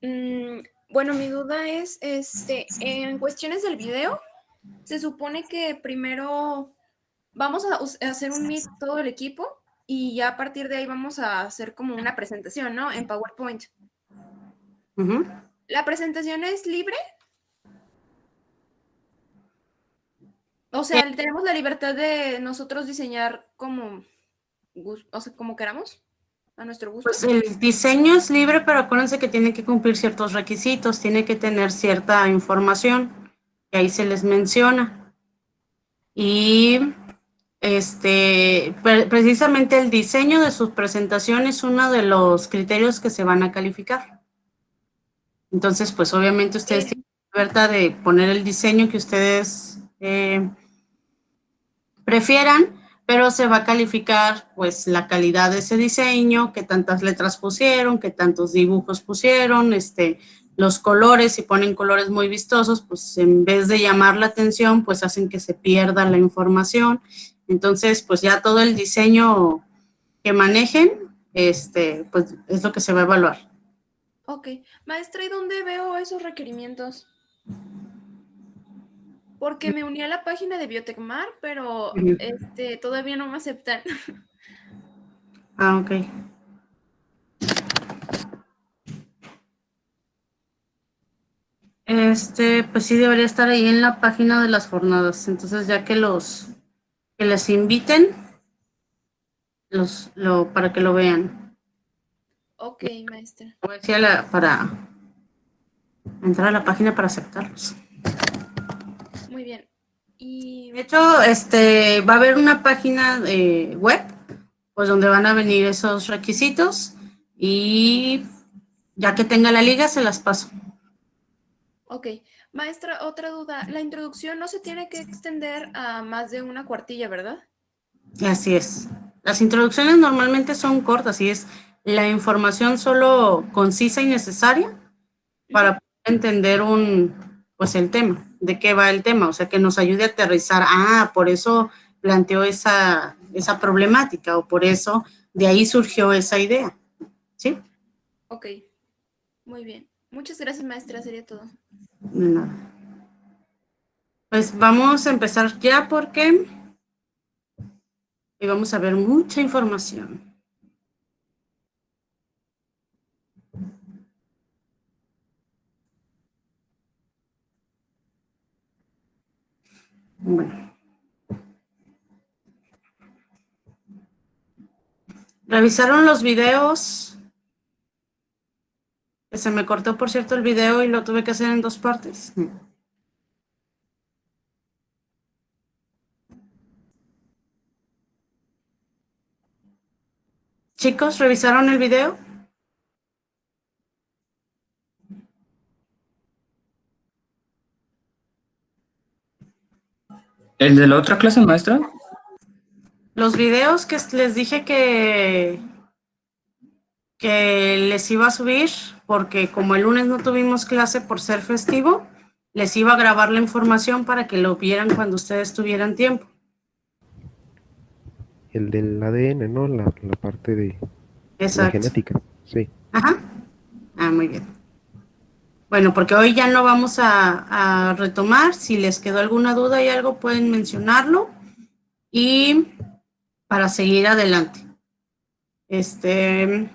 Mm, bueno, mi duda es, en cuestiones del video, se supone que primero vamos a hacer un meet todo el equipo y ya a partir de ahí vamos a hacer como una presentación, ¿no? En PowerPoint. Ujú. ¿La presentación es libre? O sea, tenemos la libertad de nosotros diseñar como, o sea, como queramos, a nuestro Pues gusto. el diseño es libre, pero acuérdense que tiene que cumplir ciertos requisitos, tiene que tener cierta información, que ahí se les menciona. Y precisamente el diseño de sus presentaciones es uno de los criterios que se van a calificar. Entonces, pues obviamente ustedes tienen la libertad de poner el diseño que ustedes prefieran, pero se va a calificar pues la calidad de ese diseño, qué tantas letras pusieron, qué tantos dibujos pusieron, los colores, si ponen colores muy vistosos, pues en vez de llamar la atención, pues hacen que se pierda la información. Entonces, pues ya todo el diseño que manejen, pues es lo que se va a evaluar. Ok. Maestra, ¿y dónde veo esos requerimientos? Porque me uní a la página de Biotecmar, pero todavía no me aceptan. Ah, ok. Pues sí debería estar ahí en la página de las jornadas. Entonces, ya que les inviten, para que lo vean. Ok, maestra. Voy a decir para entrar a la página para aceptarlos. Muy bien. Y De hecho, va a haber una página web, pues donde van a venir esos requisitos y ya que tenga la liga se las paso. ok. Maestra, otra duda. La introducción no se tiene que extender a más de una cuartilla, ¿verdad? Así es. Las introducciones normalmente son cortas y es la información solo concisa y necesaria Ujú. para poder entender pues el tema, de qué va el tema, o sea, que nos ayude a aterrizar, por eso planteó esa problemática o por eso de ahí surgió esa idea, ¿sí? Ok, muy bien. Muchas gracias, maestra. Sería todo. Nada. Pues vamos a empezar ya porque vamos a ver mucha información. Bueno. ¿Revisaron los videos? Se me cortó, por cierto, el video y lo tuve que hacer en 2 partes. Chicos, ¿revisaron el video? ¿El de la otra clase, maestra? Los videos que les dije que les iba a subir, porque como el lunes no tuvimos clase por ser festivo, les iba a grabar la información para que lo vieran cuando ustedes tuvieran tiempo. El del ADN, ¿no? La parte de la Exacto. genética, sí. Ajá. Muy bien. Bueno, porque hoy ya no vamos a retomar. Si les quedó alguna duda y algo, pueden mencionarlo. Y para seguir adelante. Espérenme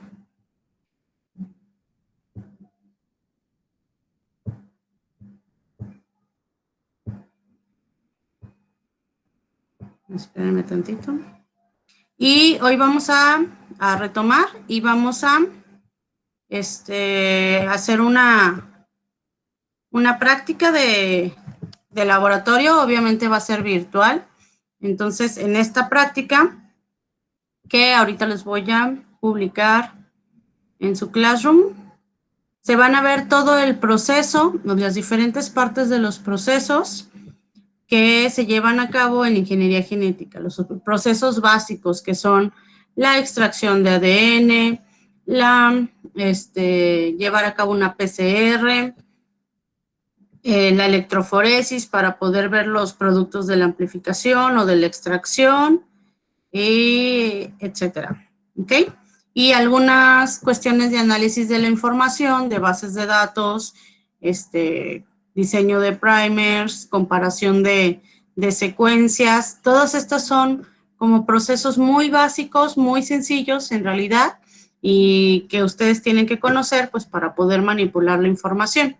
tantito. Y hoy vamos a retomar y vamos a hacer una práctica de laboratorio, obviamente va a ser virtual. Entonces, en esta práctica, que ahorita les voy a publicar en su Classroom, se van a ver todo el proceso, las diferentes partes de los procesos que se llevan a cabo en ingeniería genética, los procesos básicos que son la extracción de ADN, llevar a cabo una PCR, la electroforesis para poder ver los productos de la amplificación o de la extracción, etcétera. ¿Ok? y algunas cuestiones de análisis de la información, de bases de datos, diseño de primers, comparación de secuencias. Todos estos son como procesos muy básicos, muy sencillos en realidad, y que ustedes tienen que conocer pues para poder manipular la información.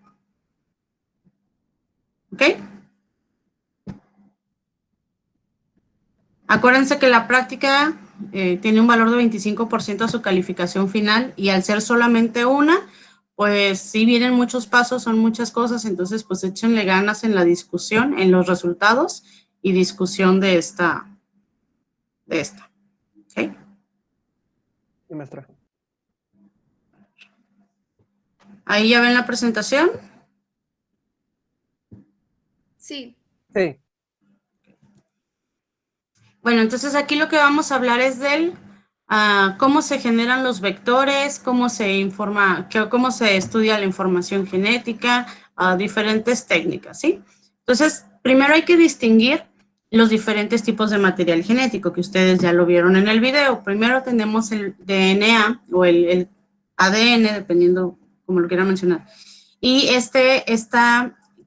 ¿Ok? Acuérdense que la práctica tiene un valor de 25% a su calificación final, y al ser solamente una, pues sí vienen muchos pasos, son muchas cosas, entonces pues échenle ganas en la discusión, en los resultados y discusión de esta. ¿Ok? Sí, maestra. Ahí ya ven la presentación. Sí. Sí. Bueno, entonces aquí lo que vamos a hablar es del cómo se generan los vectores, cómo se informa, cómo se estudia la información genética, diferentes técnicas, ¿sí? Entonces, primero hay que distinguir los diferentes tipos de material genético, que ustedes ya lo vieron en el video. Primero tenemos el DNA o el ADN, dependiendo como lo quieran mencionar. Y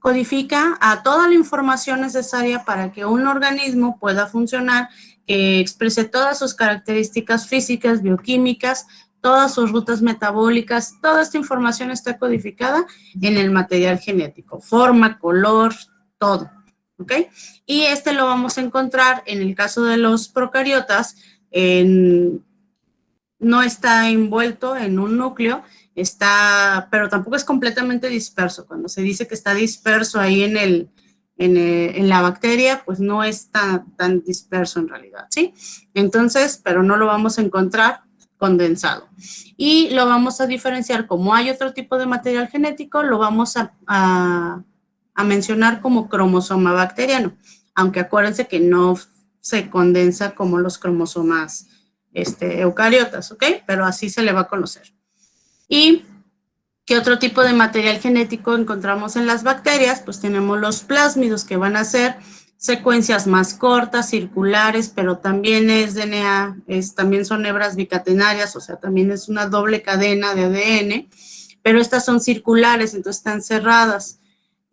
codifica a toda la información necesaria para que un organismo pueda funcionar, que exprese todas sus características físicas, bioquímicas, todas sus rutas metabólicas. Toda esta información está codificada en el material genético, forma, color, todo, ¿ok? Y lo vamos a encontrar en el caso de los procariotas, no está envuelto en un núcleo, pero tampoco es completamente disperso. Cuando se dice que está disperso ahí en la bacteria, pues no está tan disperso en realidad, ¿sí? Entonces, pero no lo vamos a encontrar condensado. Y lo vamos a diferenciar, como hay otro tipo de material genético, lo vamos a mencionar como cromosoma bacteriano, aunque acuérdense que no se condensa como los cromosomas eucariotas, ¿ok? Pero así se le va a conocer. ¿Y qué otro tipo de material genético encontramos en las bacterias? Pues tenemos los plásmidos, que van a ser secuencias más cortas, circulares, pero también es DNA, también son hebras bicatenarias, o sea, también es una doble cadena de ADN, pero estas son circulares, entonces están cerradas.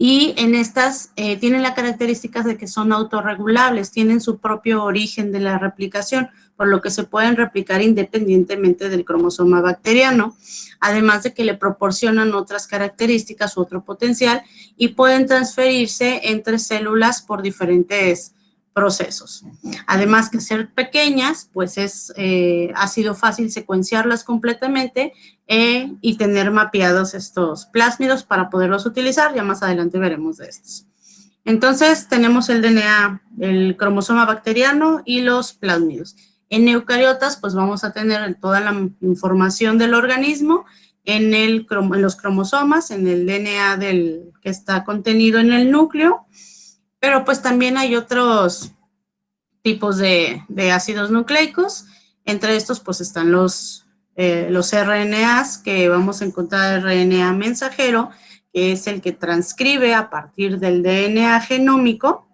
Y en estas tienen la característica de que son autorregulables, tienen su propio origen de la replicación, por lo que se pueden replicar independientemente del cromosoma bacteriano, además de que le proporcionan otras características u otro potencial y pueden transferirse entre células por diferentes procesos. Además que ser pequeñas, pues ha sido fácil secuenciarlas completamente y tener mapeados estos plásmidos para poderlos utilizar. Ya más adelante veremos de estos. Entonces, tenemos el DNA, el cromosoma bacteriano y los plásmidos. En eucariotas, pues vamos a tener toda la información del organismo en los cromosomas, en el DNA que está contenido en el núcleo, pero pues también hay otros tipos de ácidos nucleicos. Entre estos, pues están los RNAs, que vamos a encontrar RNA mensajero, que es el que transcribe a partir del DNA genómico,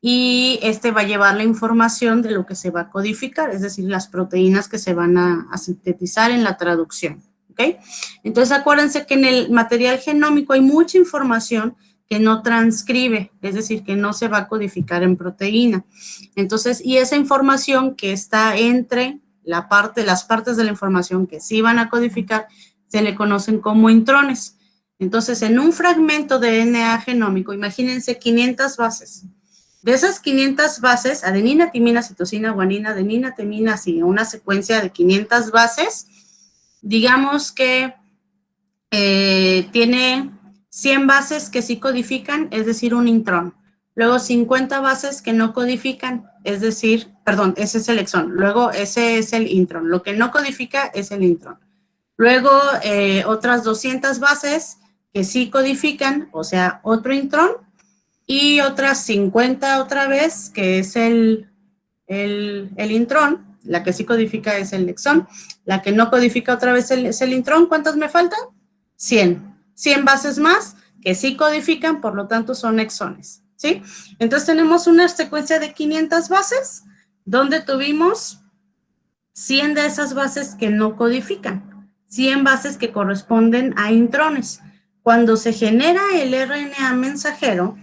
y va a llevar la información de lo que se va a codificar, es decir, las proteínas que se van a sintetizar en la traducción, ¿ok? Entonces, acuérdense que en el material genómico hay mucha información que no transcribe, es decir, que no se va a codificar en proteína. Entonces, y esa información que está entre las partes de la información que sí van a codificar, se le conocen como intrones. Entonces, en un fragmento de DNA genómico, imagínense 500 bases. De esas 500 bases, adenina, timina, citosina, guanina, adenina, timina, así, una secuencia de 500 bases, digamos que tiene 100 bases que sí codifican, es decir, un intrón. Luego 50 bases que no codifican, es decir, perdón, ese es el exón. Luego ese es el intrón. Lo que no codifica es el intrón. Luego otras 200 bases que sí codifican, o sea, otro intrón. Y otras 50 otra vez, que es el intrón. La que sí codifica es el exón. La que no codifica otra vez es el intrón. ¿Cuántas me faltan? 100. 100 bases más que sí codifican, por lo tanto son exones, ¿sí? Entonces tenemos una secuencia de 500 bases donde tuvimos 100 de esas bases que no codifican, 100 bases que corresponden a intrones. Cuando se genera el RNA mensajero,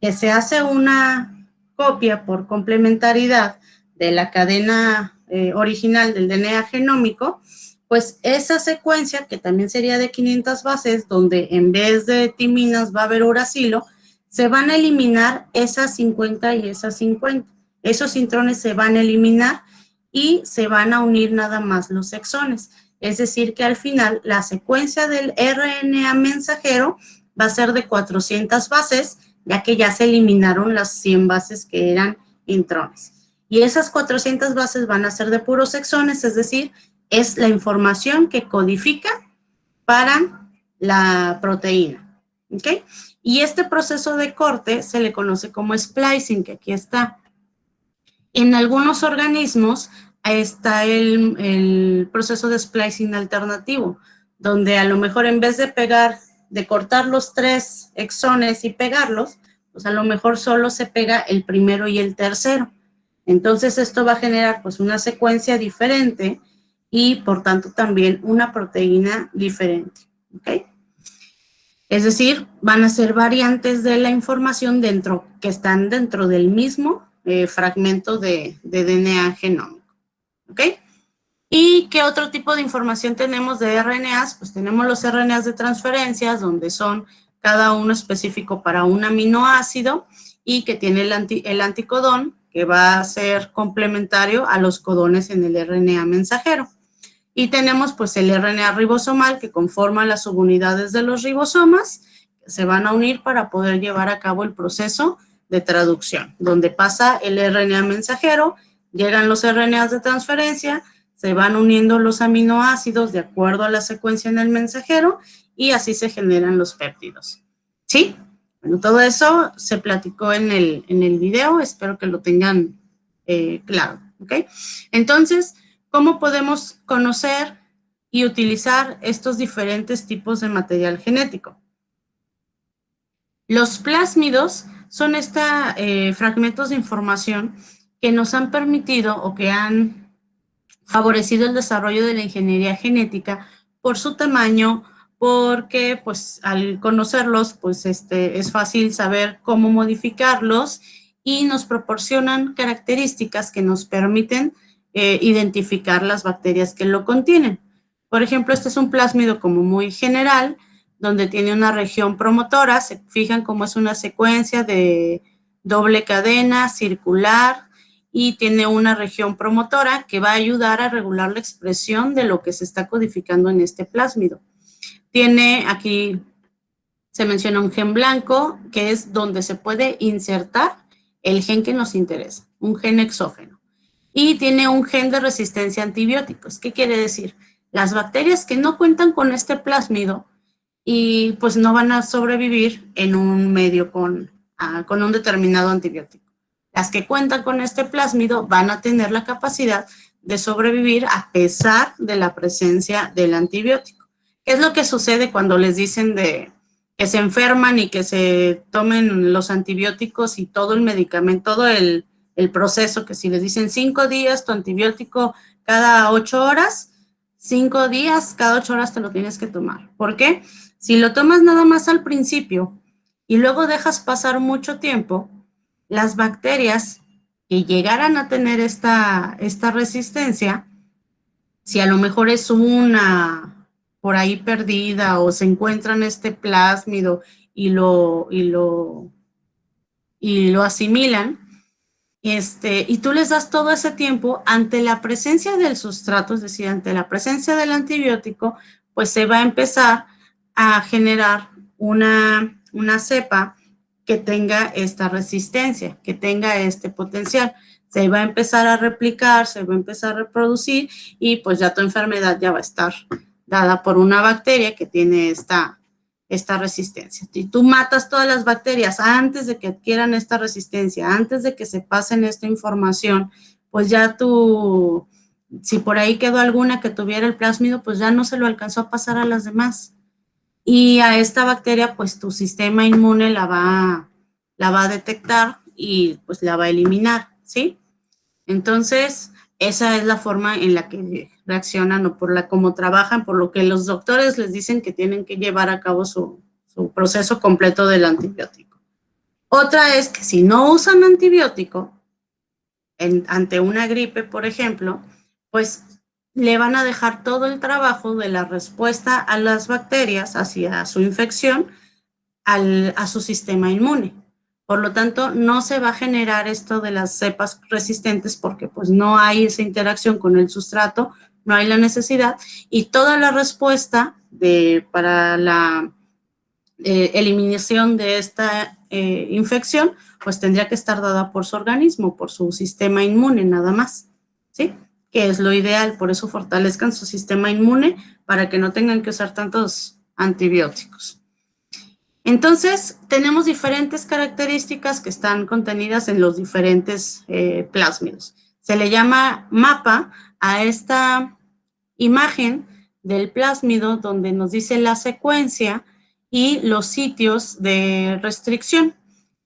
que se hace una copia por complementariedad de la cadena original del DNA genómico, pues esa secuencia, que también sería de 500 bases, donde en vez de timinas va a haber uracilo, se van a eliminar esas 50 y esas 50. Esos intrones se van a eliminar y se van a unir nada más los exones. Es decir, que al final la secuencia del RNA mensajero va a ser de 400 bases, ya que ya se eliminaron las 100 bases que eran intrones. Y esas 400 bases van a ser de puros exones, es decir, es la información que codifica para la proteína. ¿Ok? Y este proceso de corte se le conoce como splicing, que aquí está. En algunos organismos está el proceso de splicing alternativo, donde a lo mejor en vez de cortar los 3 exones y pegarlos, pues a lo mejor solo se pega el primero y el tercero. Entonces esto va a generar pues una secuencia diferente y por tanto también una proteína diferente. ¿Ok? Es decir, van a ser variantes de la información que están dentro del mismo fragmento de DNA genómico. ¿Ok? ¿Y qué otro tipo de información tenemos de RNAs? Pues tenemos los RNAs de transferencias, donde son cada uno específico para un aminoácido y que tiene el anticodón, que va a ser complementario a los codones en el RNA mensajero. Y tenemos pues el RNA ribosomal, que conforma las subunidades de los ribosomas, que se van a unir para poder llevar a cabo el proceso de traducción, donde pasa el RNA mensajero, llegan los RNAs de transferencia, se van uniendo los aminoácidos de acuerdo a la secuencia en el mensajero y así se generan los péptidos. ¿Sí? Bueno, todo eso se platicó en el video, espero que lo tengan claro. ¿Ok? Entonces, ¿cómo podemos conocer y utilizar estos diferentes tipos de material genético? Los plásmidos son fragmentos de información que nos han permitido o que han favorecido el desarrollo de la ingeniería genética por su tamaño, porque pues al conocerlos pues es fácil saber cómo modificarlos y nos proporcionan características que nos permiten identificar las bacterias que lo contienen. Por ejemplo, este es un plásmido como muy general, donde tiene una región promotora, se fijan cómo es una secuencia de doble cadena, circular, y tiene una región promotora que va a ayudar a regular la expresión de lo que se está codificando en este plásmido. Tiene aquí, se menciona un gen blanco, que es donde se puede insertar el gen que nos interesa, un gen exógeno. Y tiene un gen de resistencia a antibióticos. ¿Qué quiere decir? Las bacterias que no cuentan con este plásmido y pues no van a sobrevivir en un medio con un determinado antibiótico. Las que cuentan con este plásmido van a tener la capacidad de sobrevivir a pesar de la presencia del antibiótico. ¿Qué es lo que sucede cuando les dicen que se enferman y que se tomen los antibióticos y todo el medicamento, todo el proceso, que si les dicen 5 días tu antibiótico cada 8 horas, 5 días cada 8 horas te lo tienes que tomar? ¿Por qué? Si lo tomas nada más al principio y luego dejas pasar mucho tiempo, las bacterias que llegaran a tener esta resistencia, si a lo mejor es una por ahí perdida o se encuentran este plásmido y lo asimilan, y tú les das todo ese tiempo, ante la presencia del sustrato, es decir, ante la presencia del antibiótico, pues se va a empezar a generar una cepa que tenga esta resistencia, que tenga este potencial. Se va a empezar a replicar, se va a empezar a reproducir y pues ya tu enfermedad ya va a estar dada por una bacteria que tiene esta resistencia. Si tú matas todas las bacterias antes de que adquieran esta resistencia, antes de que se pasen esta información, pues ya si por ahí quedó alguna que tuviera el plásmido, pues ya no se lo alcanzó a pasar a las demás. Y a esta bacteria, pues tu sistema inmune la va a detectar y pues la va a eliminar, ¿sí? Entonces, esa es la forma en la que reaccionan o por la cómo trabajan, por lo que los doctores les dicen que tienen que llevar a cabo su proceso completo del antibiótico. Otra es que si no usan antibiótico, ante una gripe, por ejemplo, pues le van a dejar todo el trabajo de la respuesta a las bacterias hacia su infección a su sistema inmune. Por lo tanto, no se va a generar esto de las cepas resistentes porque pues no hay esa interacción con el sustrato, no hay la necesidad y toda la respuesta para la eliminación de esta infección pues tendría que estar dada por su organismo, por su sistema inmune nada más, ¿sí? Que es lo ideal, por eso fortalezcan su sistema inmune para que no tengan que usar tantos antibióticos. Entonces, tenemos diferentes características que están contenidas en los diferentes plásmidos. Se le llama mapa a esta imagen del plásmido donde nos dice la secuencia y los sitios de restricción.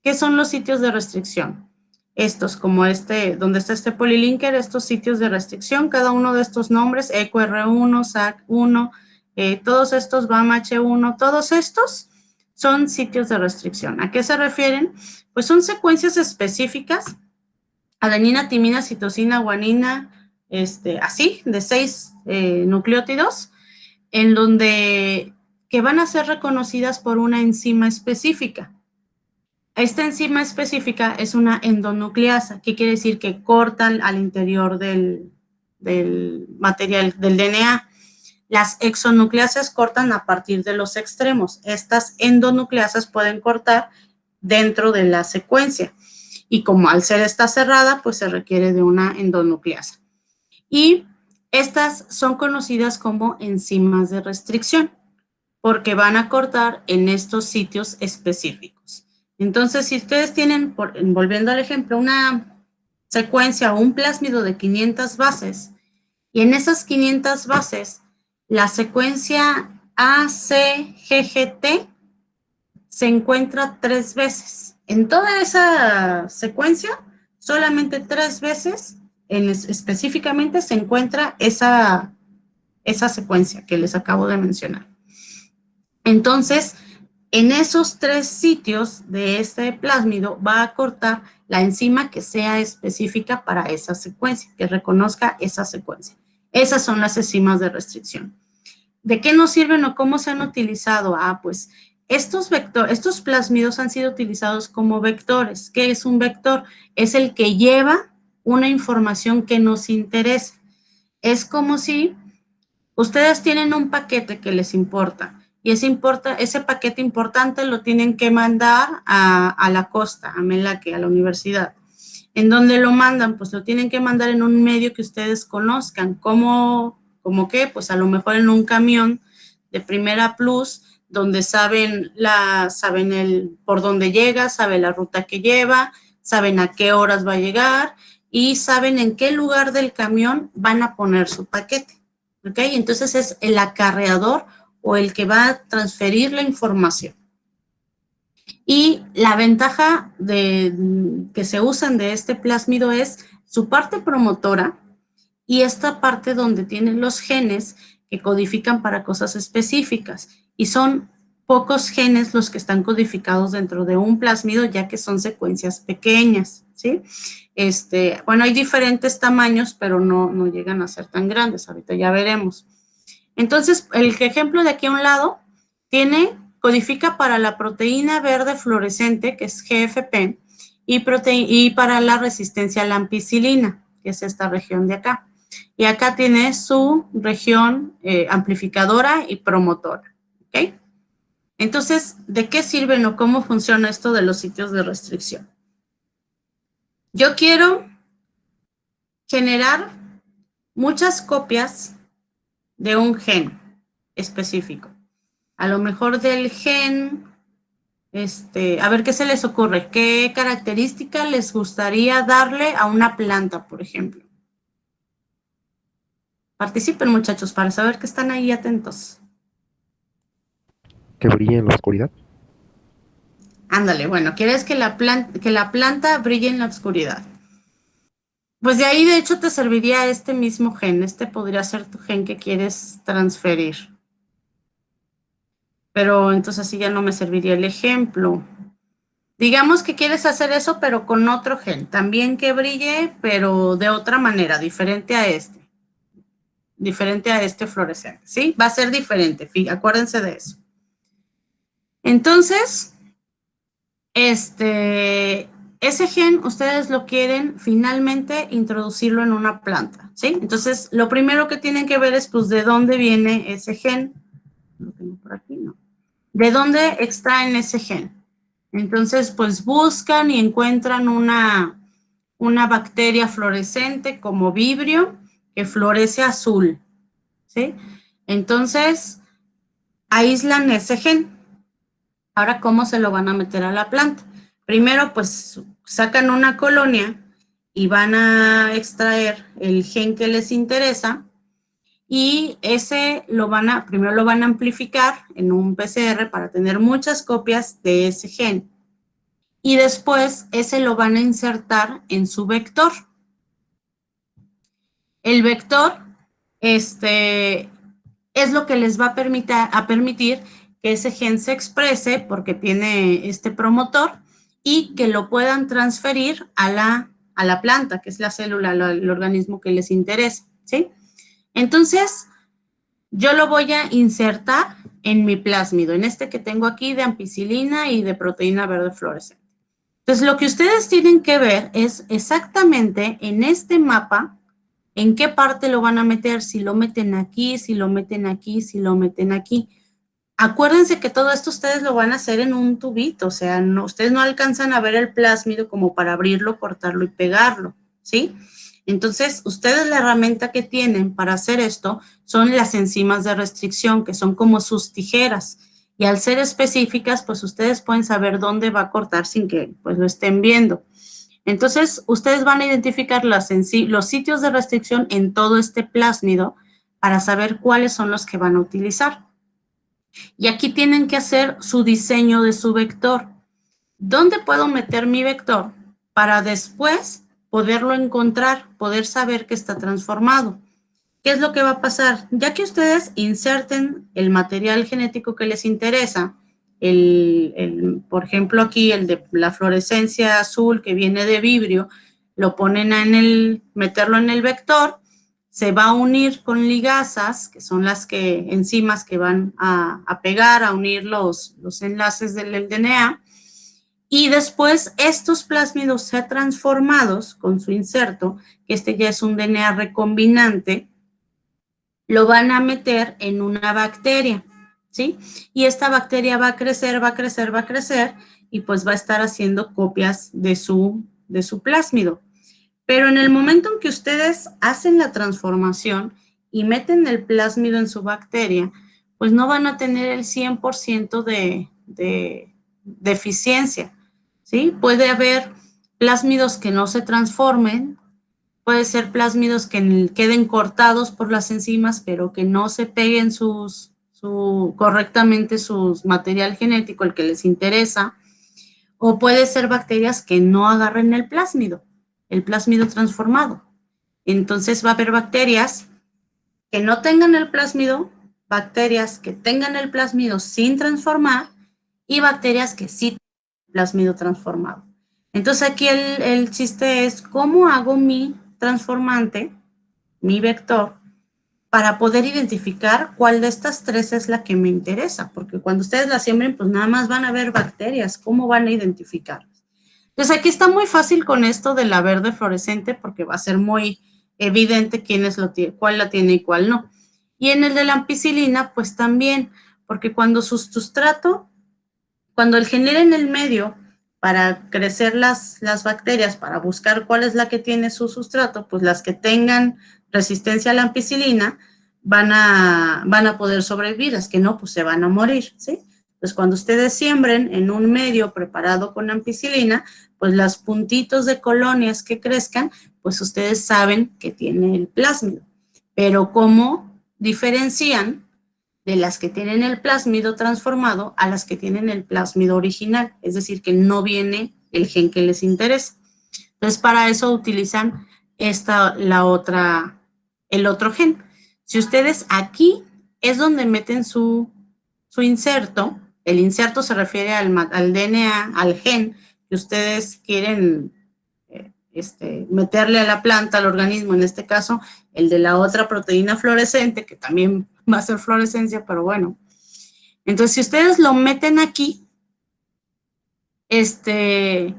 ¿Qué son los sitios de restricción? Estos, como donde está este polilinker, estos sitios de restricción, cada uno de estos nombres, EcoR1, SAC1, todos estos, BAMH1, todos estos son sitios de restricción. ¿A qué se refieren? Pues son secuencias específicas, adenina, timina, citosina, guanina, así, de 6 nucleótidos, en donde que van a ser reconocidas por una enzima específica. Esta enzima específica es una endonucleasa, que quiere decir que cortan al interior del material del DNA. Las exonucleasas cortan a partir de los extremos. Estas endonucleasas pueden cortar dentro de la secuencia. Y como al ser esta cerrada, pues se requiere de una endonucleasa. Y estas son conocidas como enzimas de restricción, porque van a cortar en estos sitios específicos. Entonces, si ustedes tienen, volviendo al ejemplo, una secuencia o un plásmido de 500 bases, y en esas 500 bases, la secuencia ACGGT se encuentra 3 veces. En toda esa secuencia, solamente 3 veces específicamente se encuentra esa secuencia que les acabo de mencionar. Entonces, en esos 3 sitios de este plásmido va a cortar la enzima que sea específica para esa secuencia, que reconozca esa secuencia. Esas son las enzimas de restricción. ¿De qué nos sirven o cómo se han utilizado? Pues estos plásmidos han sido utilizados como vectores. ¿Qué es un vector? Es el que lleva una información que nos interesa. Es como si ustedes tienen un paquete que les importa y ese paquete importante lo tienen que mandar a la costa, a Melaque, a la universidad. ¿En dónde lo mandan? Pues lo tienen que mandar en un medio que ustedes conozcan. ¿Cómo qué? Pues a lo mejor en un camión de Primera Plus, donde saben por dónde llega, saben la ruta que lleva, saben a qué horas va a llegar y saben en qué lugar del camión van a poner su paquete. ¿Ok? Entonces es el acarreador o el que va a transferir la información. Y la ventaja que se usan de este plásmido es su parte promotora y esta parte donde tienen los genes que codifican para cosas específicas. Y son pocos genes los que están codificados dentro de un plásmido, ya que son secuencias pequeñas, ¿sí? Bueno, hay diferentes tamaños, pero no llegan a ser tan grandes. Ahorita ya veremos. Entonces, el ejemplo de aquí a un lado codifica para la proteína verde fluorescente, que es GFP, y para la resistencia a la ampicilina, que es esta región de acá. Y acá tiene su región amplificadora y promotora, ¿ok? Entonces, ¿de qué sirven o cómo funciona esto de los sitios de restricción? Yo quiero generar muchas copias de un gen específico. A lo mejor del gen, a ver qué se les ocurre, qué característica les gustaría darle a una planta, por ejemplo. Participen, muchachos, para saber que están ahí atentos. Que brille en la oscuridad. Ándale, bueno, ¿quieres que la planta brille en la oscuridad? Pues de ahí, de hecho, te serviría este mismo gen. Este podría ser tu gen que quieres transferir. Pero entonces así ya no me serviría el ejemplo. Digamos que quieres hacer eso, pero con otro gen. También que brille, pero de otra manera, diferente a este. Diferente a este fluorescente, ¿sí? Va a ser diferente, acuérdense de eso. Entonces, ese gen ustedes lo quieren finalmente introducirlo en una planta, ¿sí? Entonces, lo primero que tienen que ver es, pues, ¿de dónde viene ese gen? Lo tengo por aquí, ¿no? ¿De dónde extraen ese gen? Entonces, pues, buscan y encuentran una bacteria fluorescente como Vibrio que florece azul, ¿sí? Entonces, aíslan ese gen. Ahora, ¿cómo se lo van a meter a la planta? Primero, pues, sacan una colonia y van a extraer el gen que les interesa y ese primero lo van a amplificar en un PCR para tener muchas copias de ese gen. Y después, ese lo van a insertar en su vector. El vector, es lo que les va a permitir que ese gen se exprese porque tiene este promotor y que lo puedan transferir a la planta, que es la célula, el organismo que les interesa, ¿sí? Entonces, yo lo voy a insertar en mi plásmido, en este que tengo aquí de ampicilina y de proteína verde fluorescente. Entonces, lo que ustedes tienen que ver es exactamente en este mapa en qué parte lo van a meter, si lo meten aquí, si lo meten aquí, si lo meten aquí. Acuérdense que todo esto ustedes lo van a hacer en un tubito, o sea, ustedes no alcanzan a ver el plásmido como para abrirlo, cortarlo y pegarlo, ¿sí? Entonces, ustedes la herramienta que tienen para hacer esto son las enzimas de restricción, que son como sus tijeras, y al ser específicas, pues ustedes pueden saber dónde va a cortar sin que pues lo estén viendo. Entonces, ustedes van a identificar los sitios de restricción en todo este plásmido para saber cuáles son los que van a utilizar. Y aquí tienen que hacer su diseño de su vector. ¿Dónde puedo meter mi vector para después poderlo encontrar, poder saber que está transformado? ¿Qué es lo que va a pasar? Ya que ustedes inserten el material genético que les interesa, por ejemplo, aquí el de la fluorescencia azul que viene de Vibrio, lo ponen meterlo en el vector, se va a unir con ligasas, que son enzimas que van a pegar, a unir los enlaces del DNA, y después estos plásmidos ya transformados con su inserto, que este ya es un DNA recombinante, lo van a meter en una bacteria, ¿sí? Y esta bacteria va a crecer, va a crecer, va a crecer, y pues va a estar haciendo copias de su plásmido. Pero en el momento en que ustedes hacen la transformación y meten el plásmido en su bacteria, pues no van a tener el 100% de eficiencia, ¿sí? Puede haber plásmidos que no se transformen, puede ser plásmidos que queden cortados por las enzimas, pero que no se peguen correctamente su material genético, el que les interesa, o puede ser bacterias que no agarren el plásmido transformado. Entonces va a haber bacterias que no tengan el plásmido, bacterias que tengan el plásmido sin transformar y bacterias que sí tengan el plásmido transformado. Entonces aquí el chiste es cómo hago mi transformante, mi vector, para poder identificar cuál de estas tres es la que me interesa, porque cuando ustedes la siembren, pues nada más van a ver bacterias, ¿cómo van a identificar? Entonces aquí está muy fácil con esto de la verde fluorescente, porque va a ser muy evidente cuál la tiene y cuál no. Y en el de la ampicilina, pues también, porque cuando su sustrato, cuando el genera en el medio para crecer las bacterias, para buscar cuál es la que tiene su sustrato, pues las que tengan resistencia a la ampicilina van a poder sobrevivir, las que no, pues se van a morir, ¿sí? Pues cuando ustedes siembren en un medio preparado con ampicilina, pues los puntitos de colonias que crezcan, pues ustedes saben que tiene el plásmido. Pero ¿cómo diferencian de las que tienen el plásmido transformado a las que tienen el plásmido original? Es decir, que no viene el gen que les interesa. Entonces, para eso utilizan el otro gen. Si ustedes aquí es donde meten su inserto, el inserto se refiere al DNA, al gen que ustedes quieren meterle a la planta, al organismo, en este caso, el de la otra proteína fluorescente, que también va a ser fluorescencia, pero bueno. Entonces, si ustedes lo meten aquí, ¿qué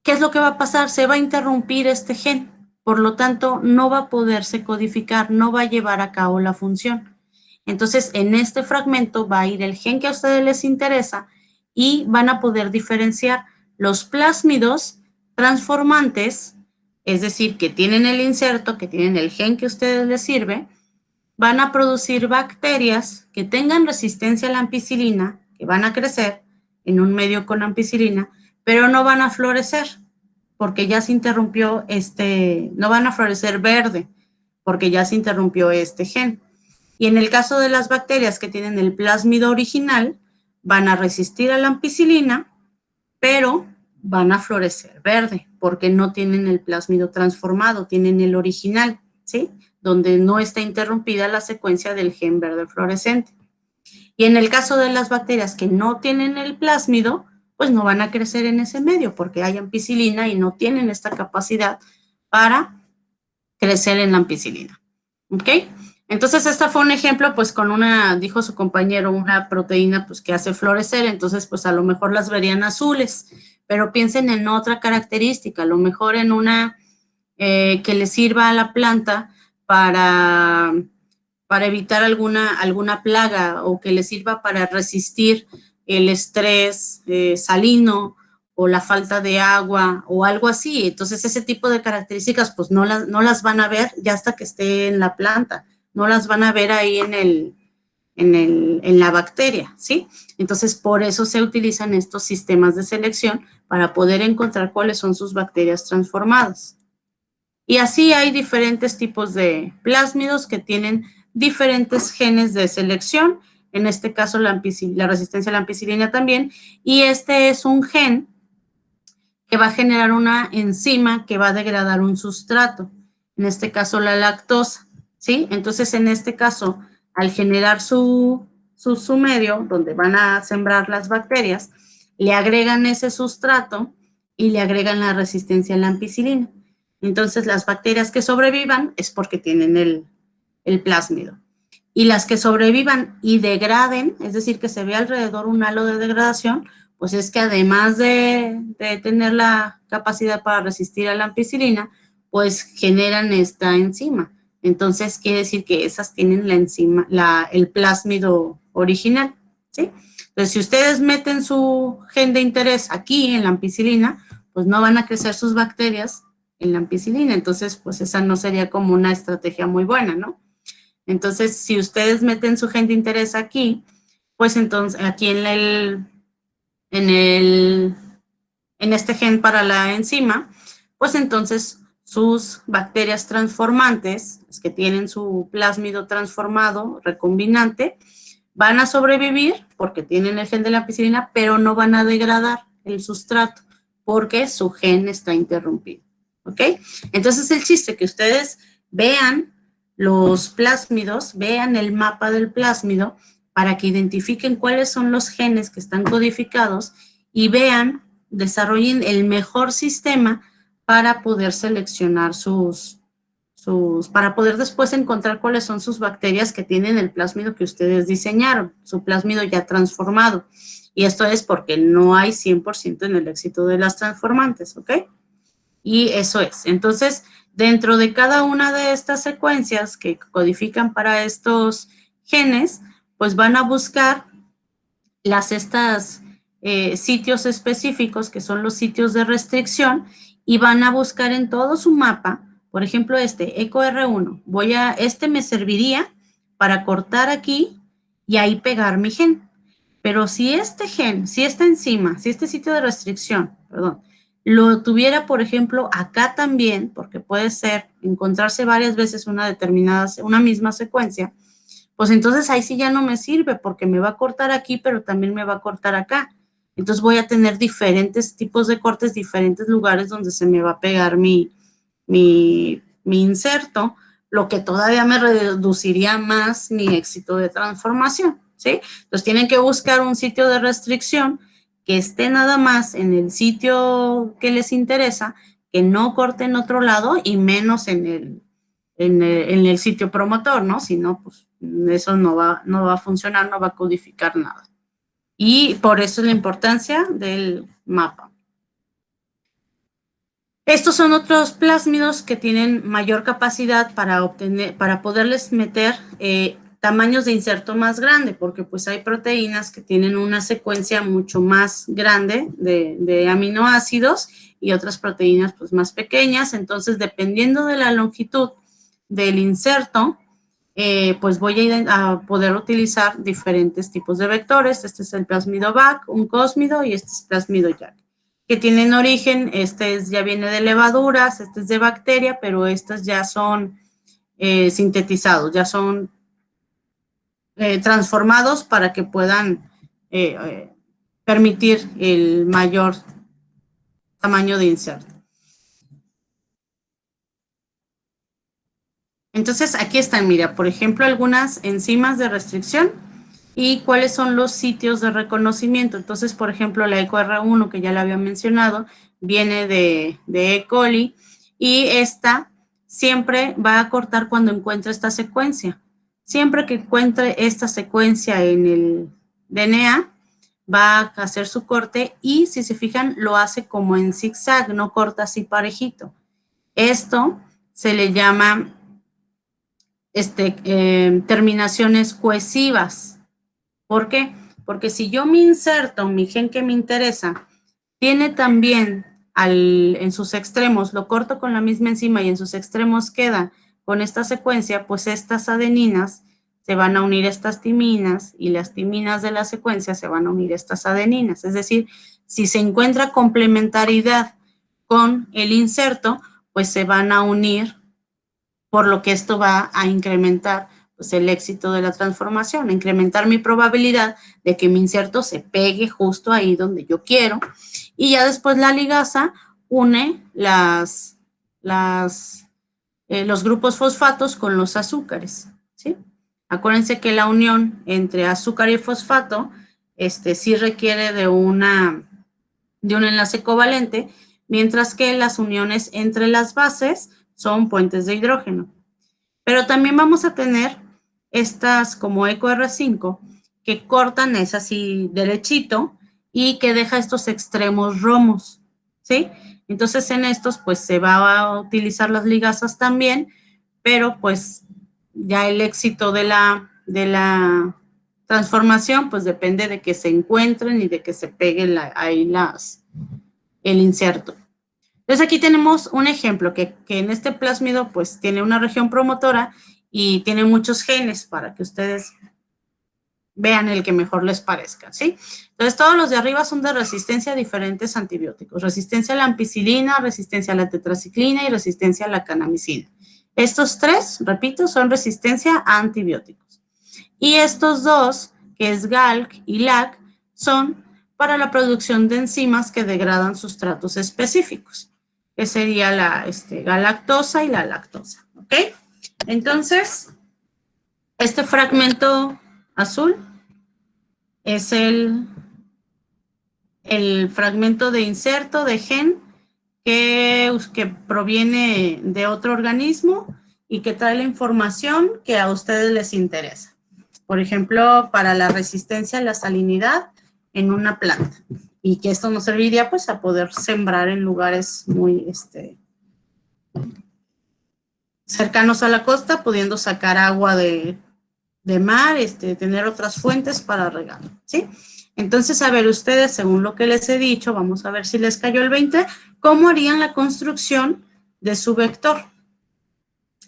es lo que va a pasar? Se va a interrumpir este gen, por lo tanto, no va a poderse codificar, no va a llevar a cabo la función. Entonces, en este fragmento va a ir el gen que a ustedes les interesa y van a poder diferenciar los plásmidos transformantes, es decir, que tienen el inserto, que tienen el gen que a ustedes les sirve, van a producir bacterias que tengan resistencia a la ampicilina, que van a crecer en un medio con ampicilina, pero no van a florecer, porque ya se interrumpió no van a florecer verde, porque ya se interrumpió este gen. Y en el caso de las bacterias que tienen el plásmido original, van a resistir a la ampicilina, pero van a florecer verde, porque no tienen el plásmido transformado, tienen el original, ¿sí? Donde no está interrumpida la secuencia del gen verde fluorescente. Y en el caso de las bacterias que no tienen el plásmido, pues no van a crecer en ese medio, porque hay ampicilina y no tienen esta capacidad para crecer en la ampicilina, ¿ok? Entonces, este fue un ejemplo, pues, con dijo su compañero, una proteína, pues, que hace florecer, entonces, pues, a lo mejor las verían azules, pero piensen en otra característica, a lo mejor en una que le sirva a la planta para evitar alguna plaga o que le sirva para resistir el estrés salino o la falta de agua o algo así. Entonces, ese tipo de características, pues, no las van a ver ya hasta que esté en la planta. No las van a ver ahí en la bacteria, ¿sí? Entonces, por eso se utilizan estos sistemas de selección para poder encontrar cuáles son sus bacterias transformadas. Y así hay diferentes tipos de plásmidos que tienen diferentes genes de selección, en este caso la resistencia a la ampicilina también, y este es un gen que va a generar una enzima que va a degradar un sustrato, en este caso la lactosa, ¿sí? Entonces, en este caso, al generar su medio, donde van a sembrar las bacterias, le agregan ese sustrato y le agregan la resistencia a la ampicilina. Entonces, las bacterias que sobrevivan es porque tienen el plásmido. Y las que sobrevivan y degraden, es decir, que se ve alrededor un halo de degradación, pues es que además de tener la capacidad para resistir a la ampicilina, pues generan esta enzima. Entonces, quiere decir que esas tienen la enzima, el plásmido original, ¿sí? Entonces, si ustedes meten su gen de interés aquí en la ampicilina, pues no van a crecer sus bacterias en la ampicilina. Entonces, pues esa no sería como una estrategia muy buena, ¿no? Entonces, si ustedes meten su gen de interés aquí, pues entonces aquí en este gen para la enzima, pues entonces sus bacterias transformantes, las que tienen su plásmido transformado recombinante, van a sobrevivir porque tienen el gen de la ampicilina, pero no van a degradar el sustrato porque su gen está interrumpido, ¿ok? Entonces el chiste que ustedes vean los plásmidos, vean el mapa del plásmido para que identifiquen cuáles son los genes que están codificados y vean, desarrollen el mejor sistema para poder seleccionar para poder después encontrar cuáles son sus bacterias que tienen el plásmido que ustedes diseñaron, su plásmido ya transformado. Y esto es porque no hay 100% en el éxito de las transformantes, ¿ok? Y eso es. Entonces, dentro de cada una de estas secuencias que codifican para estos genes, pues van a buscar sitios específicos que son los sitios de restricción y van a buscar en todo su mapa, por ejemplo, EcoR1, me serviría para cortar aquí y ahí pegar mi gen. Pero si este enzima, si este sitio de restricción, perdón, lo tuviera, por ejemplo, acá también, porque puede encontrarse varias veces una misma secuencia, pues entonces ahí sí ya no me sirve porque me va a cortar aquí, pero también me va a cortar acá. Entonces voy a tener diferentes tipos de cortes, diferentes lugares donde se me va a pegar mi mi inserto, lo que todavía me reduciría más mi éxito de transformación, ¿sí? Entonces tienen que buscar un sitio de restricción que esté nada más en el sitio que les interesa, que no corte en otro lado y menos en el sitio promotor, ¿no? Si no, pues eso no va a funcionar, no va a codificar nada. Y por eso es la importancia del mapa. Estos son otros plásmidos que tienen mayor capacidad para poderles meter tamaños de inserto más grande, porque pues hay proteínas que tienen una secuencia mucho más grande de aminoácidos y otras proteínas pues más pequeñas. Entonces, dependiendo de la longitud del inserto, pues voy a poder utilizar diferentes tipos de vectores. Este es el plásmido BAC, un cósmido, y este es plásmido YAC, que tienen origen. Este ya viene de levaduras, este es de bacteria, pero estos ya son sintetizados, ya son transformados para que puedan permitir el mayor tamaño de inserto. Entonces, aquí están, mira, por ejemplo, algunas enzimas de restricción y cuáles son los sitios de reconocimiento. Entonces, por ejemplo, la EcoR1, que ya la había mencionado, viene de E. coli, y esta siempre va a cortar cuando encuentre esta secuencia. Siempre que encuentre esta secuencia en el DNA, va a hacer su corte, y si se fijan, lo hace como en zigzag, no corta así parejito. Esto se le llama terminaciones cohesivas. ¿Por qué? Porque si yo me inserto mi gen que me interesa, tiene también en sus extremos, lo corto con la misma enzima y en sus extremos queda con esta secuencia, pues estas adeninas se van a unir a estas timinas, y las timinas de la secuencia se van a unir a estas adeninas. Es decir, si se encuentra complementariedad con el inserto, pues se van a unir, por lo que esto va a incrementar pues el éxito de la transformación, incrementar mi probabilidad de que mi inserto se pegue justo ahí donde yo quiero. Y ya después la ligasa une los grupos fosfatos con los azúcares, ¿sí? Acuérdense que la unión entre azúcar y fosfato sí requiere de un enlace covalente, mientras que las uniones entre las bases son puentes de hidrógeno. Pero también vamos a tener estas como EcoR5, que cortan, es así derechito, y que deja estos extremos romos, ¿sí? Entonces en estos pues se va a utilizar las ligasas también, pero pues ya el éxito de la transformación pues depende de que se encuentren y de que se pegue ahí el inserto. Entonces aquí tenemos un ejemplo que en este plásmido pues tiene una región promotora y tiene muchos genes para que ustedes vean el que mejor les parezca, ¿sí? Entonces todos los de arriba son de resistencia a diferentes antibióticos: resistencia a la ampicilina, resistencia a la tetraciclina y resistencia a la kanamicina. Estos tres, repito, son resistencia a antibióticos. Y estos dos, que es GALC y LAC, son para la producción de enzimas que degradan sustratos específicos, que sería la galactosa y la lactosa, ¿ok? Entonces, este fragmento azul es el fragmento de inserto de gen que proviene de otro organismo y que trae la información que a ustedes les interesa. Por ejemplo, para la resistencia a la salinidad en una planta. Y que esto nos serviría pues a poder sembrar en lugares muy cercanos a la costa, pudiendo sacar agua de mar, tener otras fuentes para regar, ¿sí? Entonces, a ver, ustedes, según lo que les he dicho, vamos a ver si les cayó el 20, ¿cómo harían la construcción de su vector?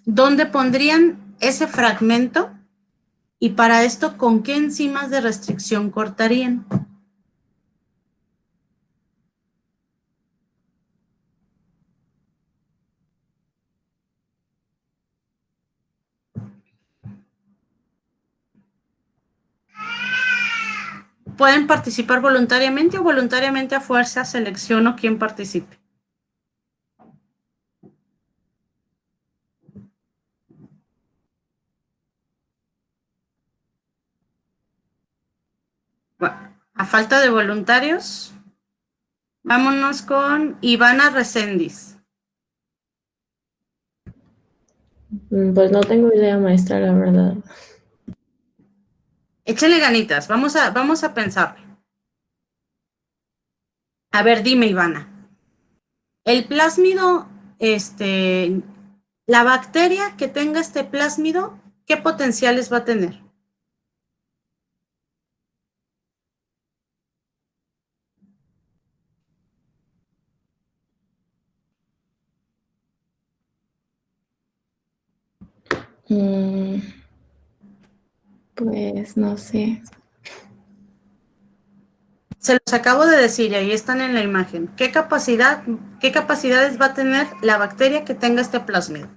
¿Dónde pondrían ese fragmento? Y para esto, ¿con qué enzimas de restricción cortarían? Pueden participar voluntariamente o voluntariamente a fuerza selecciono quién participe. A falta de voluntarios, vámonos con Ivana Reséndiz. Pues no tengo idea, maestra, la verdad. Échenle ganitas, vamos a pensar. A ver, dime, Ivana. El plásmido, la bacteria que tenga este plásmido, ¿qué potenciales va a tener? Pues no sé. Se los acabo de decir y ahí están en la imagen. ¿Qué capacidades va a tener la bacteria que tenga este plásmido?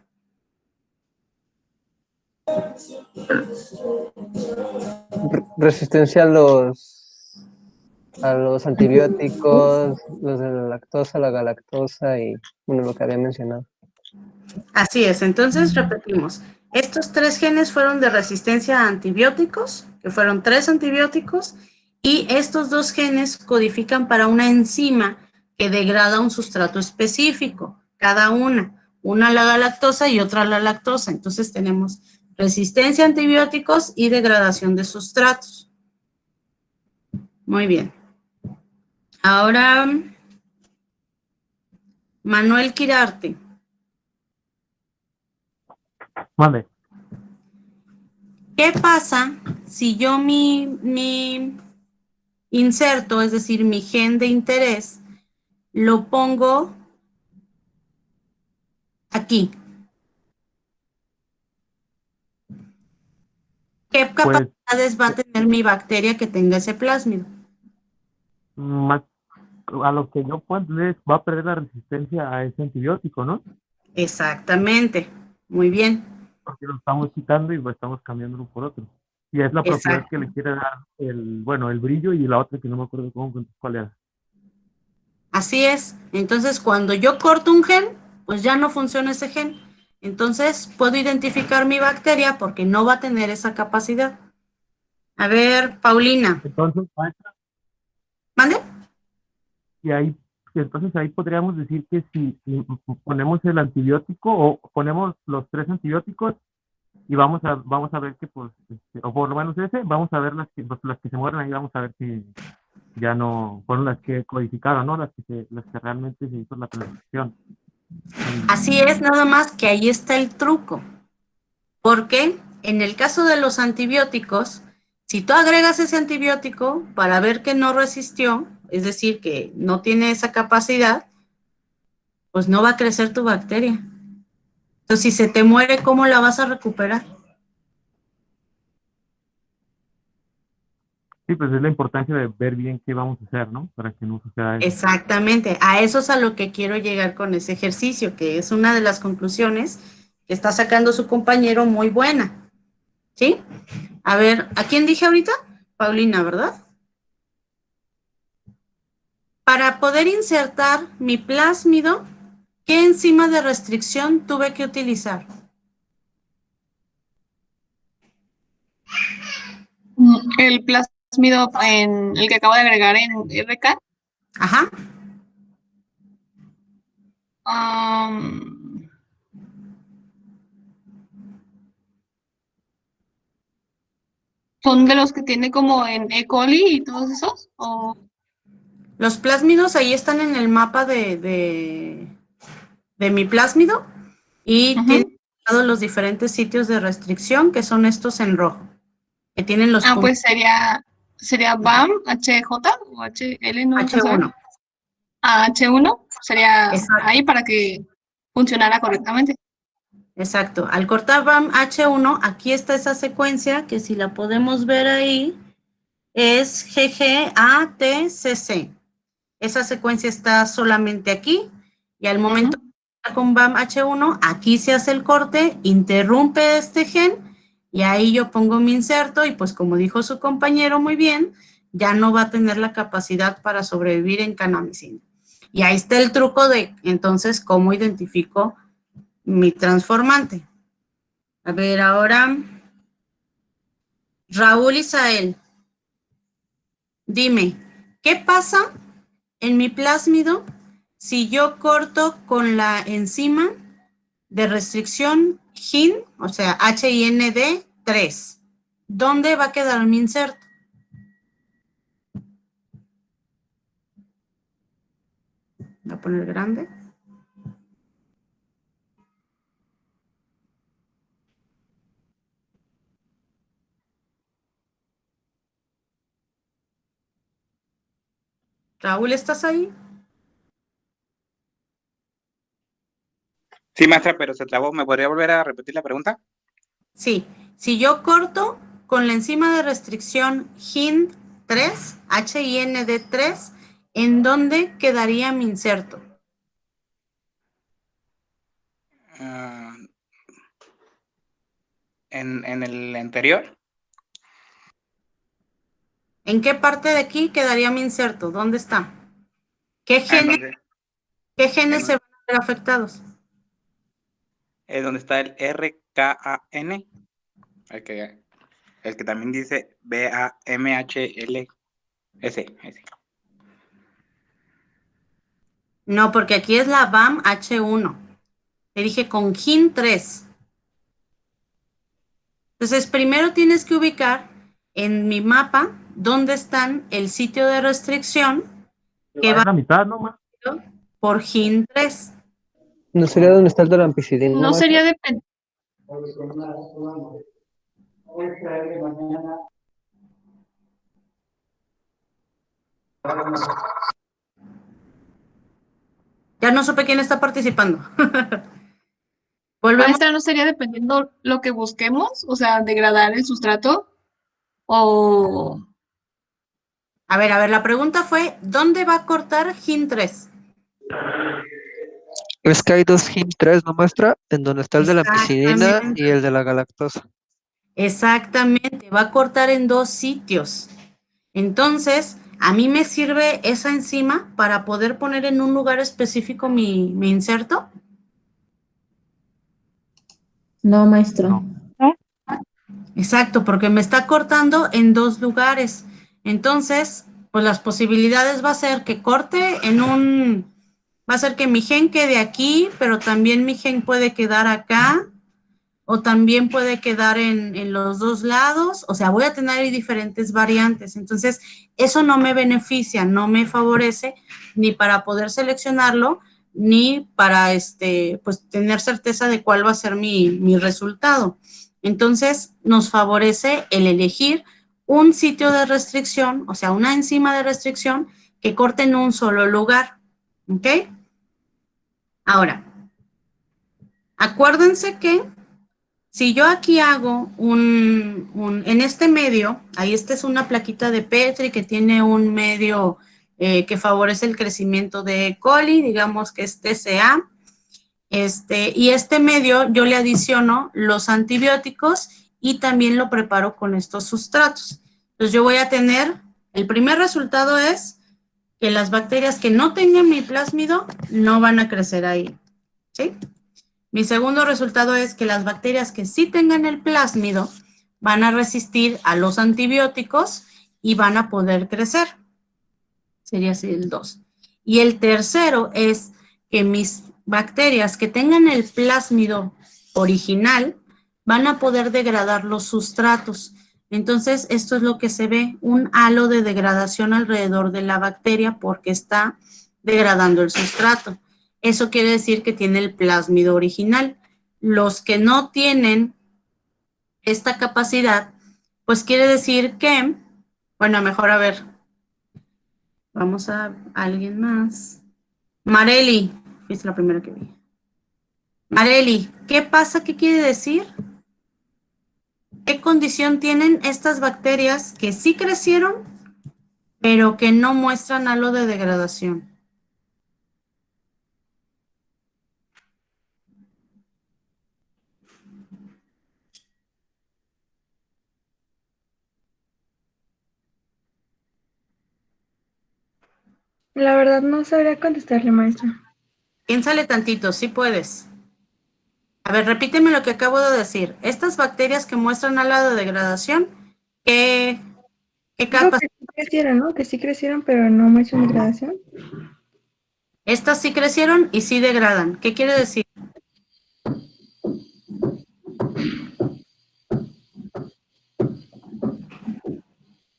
Resistencia a los antibióticos, los de la lactosa, la galactosa y, bueno, lo que había mencionado. Así es, entonces repetimos. Estos 3 genes fueron de resistencia a antibióticos, que fueron 3 antibióticos, y estos 2 genes codifican para una enzima que degrada un sustrato específico, cada una la galactosa y otra la lactosa. Entonces tenemos resistencia a antibióticos y degradación de sustratos. Muy bien. Ahora, Manuel Quirarte. Vale. ¿Qué pasa si yo mi inserto, es decir, mi gen de interés, lo pongo aquí? ¿Qué Pues capacidades va a tener mi bacteria que tenga ese plásmido? más, a lo que yo puedo entender, va a perder la resistencia a ese antibiótico, ¿no? Exactamente. Muy bien. Porque lo estamos quitando y lo estamos cambiándolo por otro. Y es la propiedad Exacto. que le quiere dar el brillo y la otra que no me acuerdo cuál era. Así es. Entonces, cuando yo corto un gen, pues ya no funciona ese gen. Entonces, puedo identificar mi bacteria porque no va a tener esa capacidad. A ver, Paulina. Entonces, maestra, ¿Mande? y ahí, entonces ahí podríamos decir que si ponemos el antibiótico o ponemos los 3 antibióticos y vamos a ver que, pues, o por lo menos ese, vamos a ver las que se mueren ahí, vamos a ver si ya no fueron las que codificaron, ¿no? Las que realmente se hizo la transcripción. Así es, nada más que ahí está el truco. Porque en el caso de los antibióticos, si tú agregas ese antibiótico para ver que no resistió, es decir, que no tiene esa capacidad, pues no va a crecer tu bacteria. Entonces, si se te muere, ¿cómo la vas a recuperar? Sí, pues es la importancia de ver bien qué vamos a hacer, ¿no? Para que no suceda eso. Exactamente, a eso es a lo que quiero llegar con ese ejercicio, que es una de las conclusiones que está sacando su compañero muy buena. ¿Sí? A ver, ¿a quién dije ahorita? Paulina, ¿verdad? Para poder insertar mi plásmido, ¿qué enzima de restricción tuve que utilizar? El plásmido en el que acabo de agregar en RK. Ajá. ¿Son de los que tiene como en E. coli y todos esos? ¿O? Los plásmidos ahí están en el mapa de mi plásmido y tienen los diferentes sitios de restricción, que son estos en rojo, que tienen los puntos Pues sería BAM, HJ o HL, no alcanzo a ver. H1. H1 sería Exacto. ahí para que funcionara correctamente. Exacto. Al cortar BAM H1, aquí está esa secuencia que si la podemos ver ahí es GGATCC. Esa secuencia está solamente aquí y al momento con BAM H1, aquí se hace el corte, interrumpe este gen y ahí yo pongo mi inserto y pues como dijo su compañero muy bien, ya no va a tener la capacidad para sobrevivir en canamicina. Y ahí está el truco de entonces cómo identifico mi transformante. A ver, ahora Raúl Isael. Dime, ¿qué pasa en mi plásmido si yo corto con la enzima de restricción HIND, o sea, HIND3? ¿Dónde va a quedar mi inserto? Voy a poner grande. Raúl, ¿estás ahí? Sí, maestra, pero se trabó. ¿Me podría volver a repetir la pregunta? Sí, si yo corto con la enzima de restricción HIND3, HIND3, ¿en dónde quedaría mi inserto? Ah, en el anterior. ¿En qué parte de aquí quedaría mi inserto? ¿Dónde está? ¿Qué Ah, genes, qué genes en- se van a ver afectados? donde está el RKAN, el que también dice BAMHLS. Ese. No, porque aquí es la BAM-H1. Te dije con HIN3. Entonces, primero tienes que ubicar en mi mapa dónde están el sitio de restricción que Es va la mitad, ¿no, maestra? por HIN3. ¿No sería donde está el de la ampicilina, No maestra? sería depende. Ya no supe quién está participando. Volvemos. Maestra, ¿no sería dependiendo lo que busquemos? O sea, degradar el sustrato o A ver, la pregunta fue, ¿dónde va a cortar HIN3? Es que hay dos HIM3, ¿no, maestra? En donde está el de la ampicilina Exactamente. y el de la galactosa. Exactamente, va a cortar en dos sitios. Entonces, a mí me sirve esa enzima para poder poner en un lugar específico mi inserto. No, maestro. No. Exacto, porque me está cortando en dos lugares. Entonces, pues las posibilidades va a ser que corte va a ser que mi gen quede aquí, pero también mi gen puede quedar acá, o también puede quedar en los dos lados. O sea, voy a tener ahí diferentes variantes. Entonces, eso no me beneficia, no me favorece ni para poder seleccionarlo, ni para pues tener certeza de cuál va a ser mi resultado. Entonces, nos favorece el elegir un sitio de restricción, o sea, una enzima de restricción que corte en un solo lugar. ¿Ok? Ahora, acuérdense que si yo aquí hago en este medio, ahí esta es una plaquita de Petri que tiene un medio que favorece el crecimiento de E. coli, digamos que es TCA, y este medio yo le adiciono los antibióticos y también lo preparo con estos sustratos. Entonces yo voy a tener, el primer resultado es que las bacterias que no tengan mi plásmido no van a crecer ahí, ¿sí? Mi segundo resultado es que las bacterias que sí tengan el plásmido van a resistir a los antibióticos y van a poder crecer. Sería así el 2. Y el tercero es que mis bacterias que tengan el plásmido original van a poder degradar los sustratos. Entonces, esto es lo que se ve, un halo de degradación alrededor de la bacteria porque está degradando el sustrato. Eso quiere decir que tiene el plásmido original. Los que no tienen esta capacidad, pues quiere decir que, bueno, mejor a ver, vamos a alguien más. Mareli, fuiste la primera que vi. Mareli, ¿qué pasa? ¿Qué quiere decir? ¿Qué condición tienen estas bacterias que sí crecieron, pero que no muestran halo de degradación? La verdad no sabría contestarle, maestra. Piénsale tantito, sí puedes. A ver, repíteme lo que acabo de decir. Estas bacterias que muestran halo de degradación, ¿qué Digo capas? que crecieron, ¿no? Que sí crecieron, pero no muestran degradación. Estas sí crecieron y sí degradan. ¿Qué quiere decir?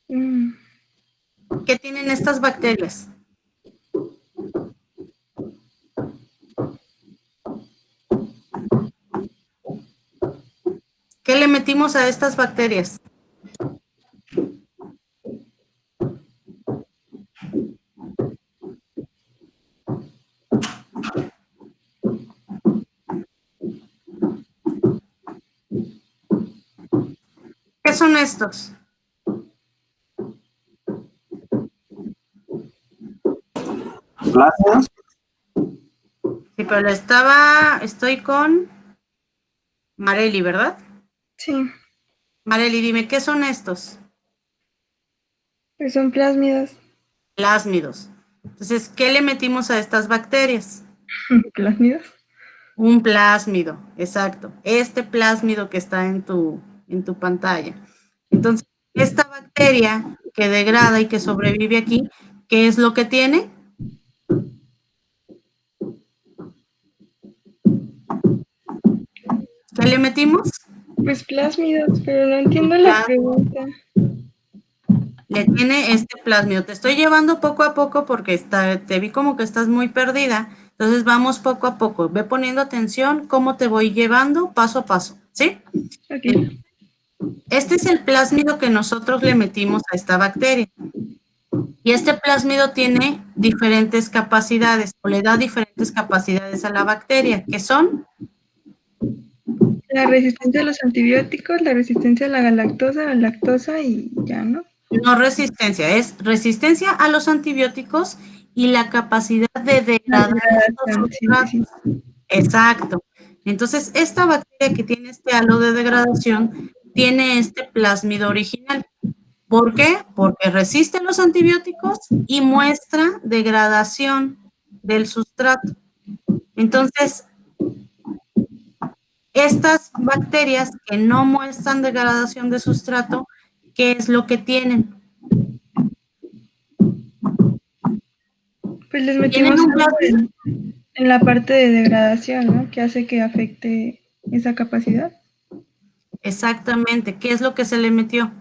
Mm, ¿Qué tienen estas bacterias? ¿Qué le metimos a estas bacterias? ¿Qué son estos? Plásmidos. Sí, pero estoy con Marely, ¿verdad? sí, Marely, dime, ¿qué son estos? pues son plásmidos. Plásmidos. Entonces, ¿qué le metimos a estas bacterias? ¿Plásmidos? Un plásmido, exacto. Este plásmido que está en tu pantalla. Entonces, esta bacteria que degrada y que sobrevive aquí, ¿qué es lo que tiene? ¿Qué le metimos? Pues plásmidos, pero no entiendo la pregunta. Le tiene este plásmido. Te estoy llevando poco a poco porque te vi como que estás muy perdida. Entonces vamos poco a poco. Ve poniendo atención cómo te voy llevando paso a paso, ¿sí? Ok. Este es el plásmido que nosotros le metimos a esta bacteria. Y este plásmido tiene diferentes capacidades o le da diferentes capacidades a la bacteria, que son La resistencia a los antibióticos, la resistencia a la galactosa, la lactosa y ya, ¿no? no resistencia, es resistencia a los antibióticos y la capacidad de degradar estos sustratos. Sí. Exacto. Entonces, esta bacteria que tiene este halo de degradación tiene este plásmido original. ¿Por qué? Porque resiste los antibióticos y muestra degradación del sustrato. Entonces, estas bacterias que no muestran degradación de sustrato, ¿qué es lo que tienen? Pues les metimos un algo en la parte de degradación, ¿no? Que hace que afecte esa capacidad. Exactamente. ¿Qué es lo que se le metió?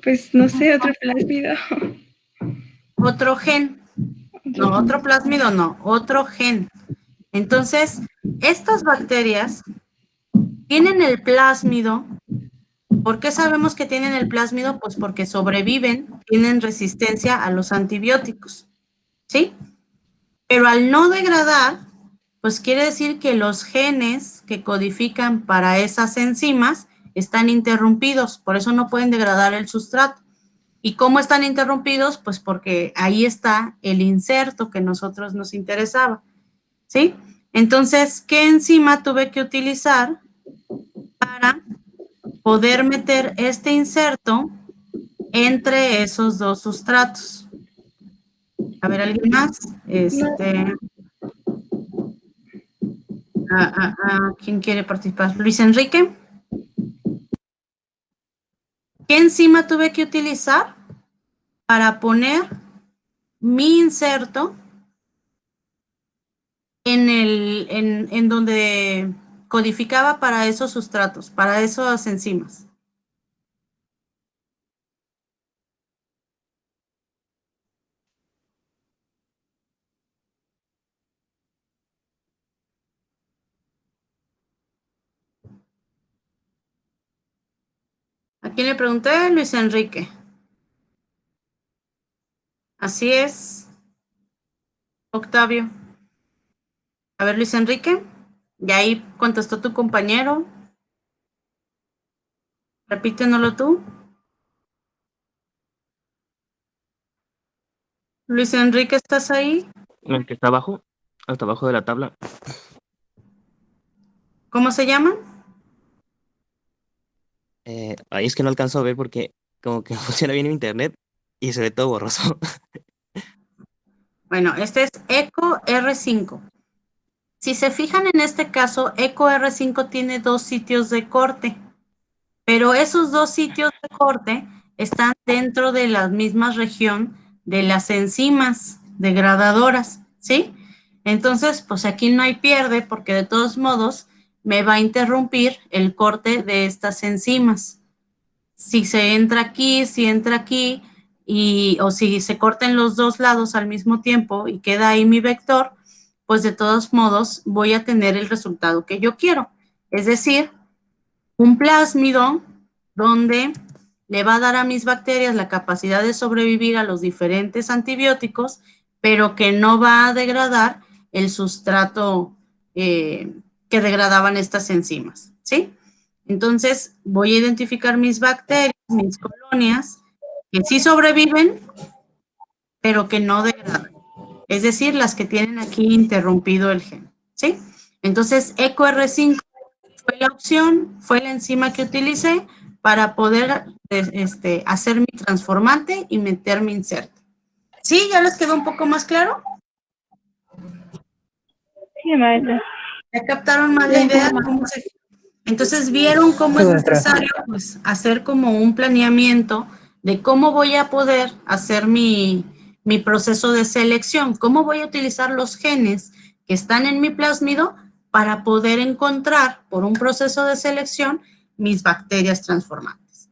Pues no sé, otro plásmido. Otro gen. No, otro plásmido no, otro gen. Entonces, estas bacterias tienen el plásmido. ¿Por qué sabemos que tienen el plásmido? Pues porque sobreviven, tienen resistencia a los antibióticos, ¿sí? Pero al no degradar, pues quiere decir que los genes que codifican para esas enzimas están interrumpidos, por eso no pueden degradar el sustrato. ¿Y cómo están interrumpidos? Pues porque ahí está el inserto que a nosotros nos interesaba, ¿sí? Entonces, ¿qué enzima tuve que utilizar para poder meter este inserto entre esos dos sustratos? A ver, ¿alguien más? ¿Quién quiere participar? Luis Enrique. ¿Qué enzima tuve que utilizar para poner mi inserto en donde codificaba para esos sustratos, para esas enzimas? ¿A quién le pregunté? Luis Enrique. Así es. Octavio. A ver, Luis Enrique. Y ahí contestó tu compañero. Repítenoslo tú. Luis Enrique, ¿estás ahí? El que está abajo, hasta abajo de la tabla. ¿Cómo se llaman? Ahí es que no alcanzo a ver porque como que no funciona bien mi internet y se ve todo borroso. Bueno, este es ECO R5. Si se fijan en este caso, ECO R5 tiene dos sitios de corte. pero esos dos sitios de corte están dentro de la misma región de las enzimas degradadoras, ¿sí? Entonces, pues aquí no hay pierde porque de todos modos me va a interrumpir el corte de estas enzimas. Si se entra aquí, si entra aquí, o si se cortan los dos lados al mismo tiempo y queda ahí mi vector, pues de todos modos voy a tener el resultado que yo quiero. Es decir, un plásmido donde le va a dar a mis bacterias la capacidad de sobrevivir a los diferentes antibióticos, pero que no va a degradar el sustrato que degradaban estas enzimas, ¿sí? Entonces voy a identificar mis bacterias, mis colonias, que sí sobreviven, pero que no degradan. Es decir, las que tienen aquí interrumpido el gen, ¿sí? Entonces, EcoR5 fue la opción, fue la enzima que utilicé para poder hacer mi transformante y meter mi inserto. ¿Sí? ¿Ya les quedó un poco más claro? Sí, maestra. ¿Ya captaron más la idea? Entonces, ¿vieron cómo Sí, es maestra. necesario pues, hacer como un planeamiento de cómo voy a poder hacer mi proceso de selección? ¿Cómo voy a utilizar los genes que están en mi plásmido para poder encontrar, por un proceso de selección, mis bacterias transformantes?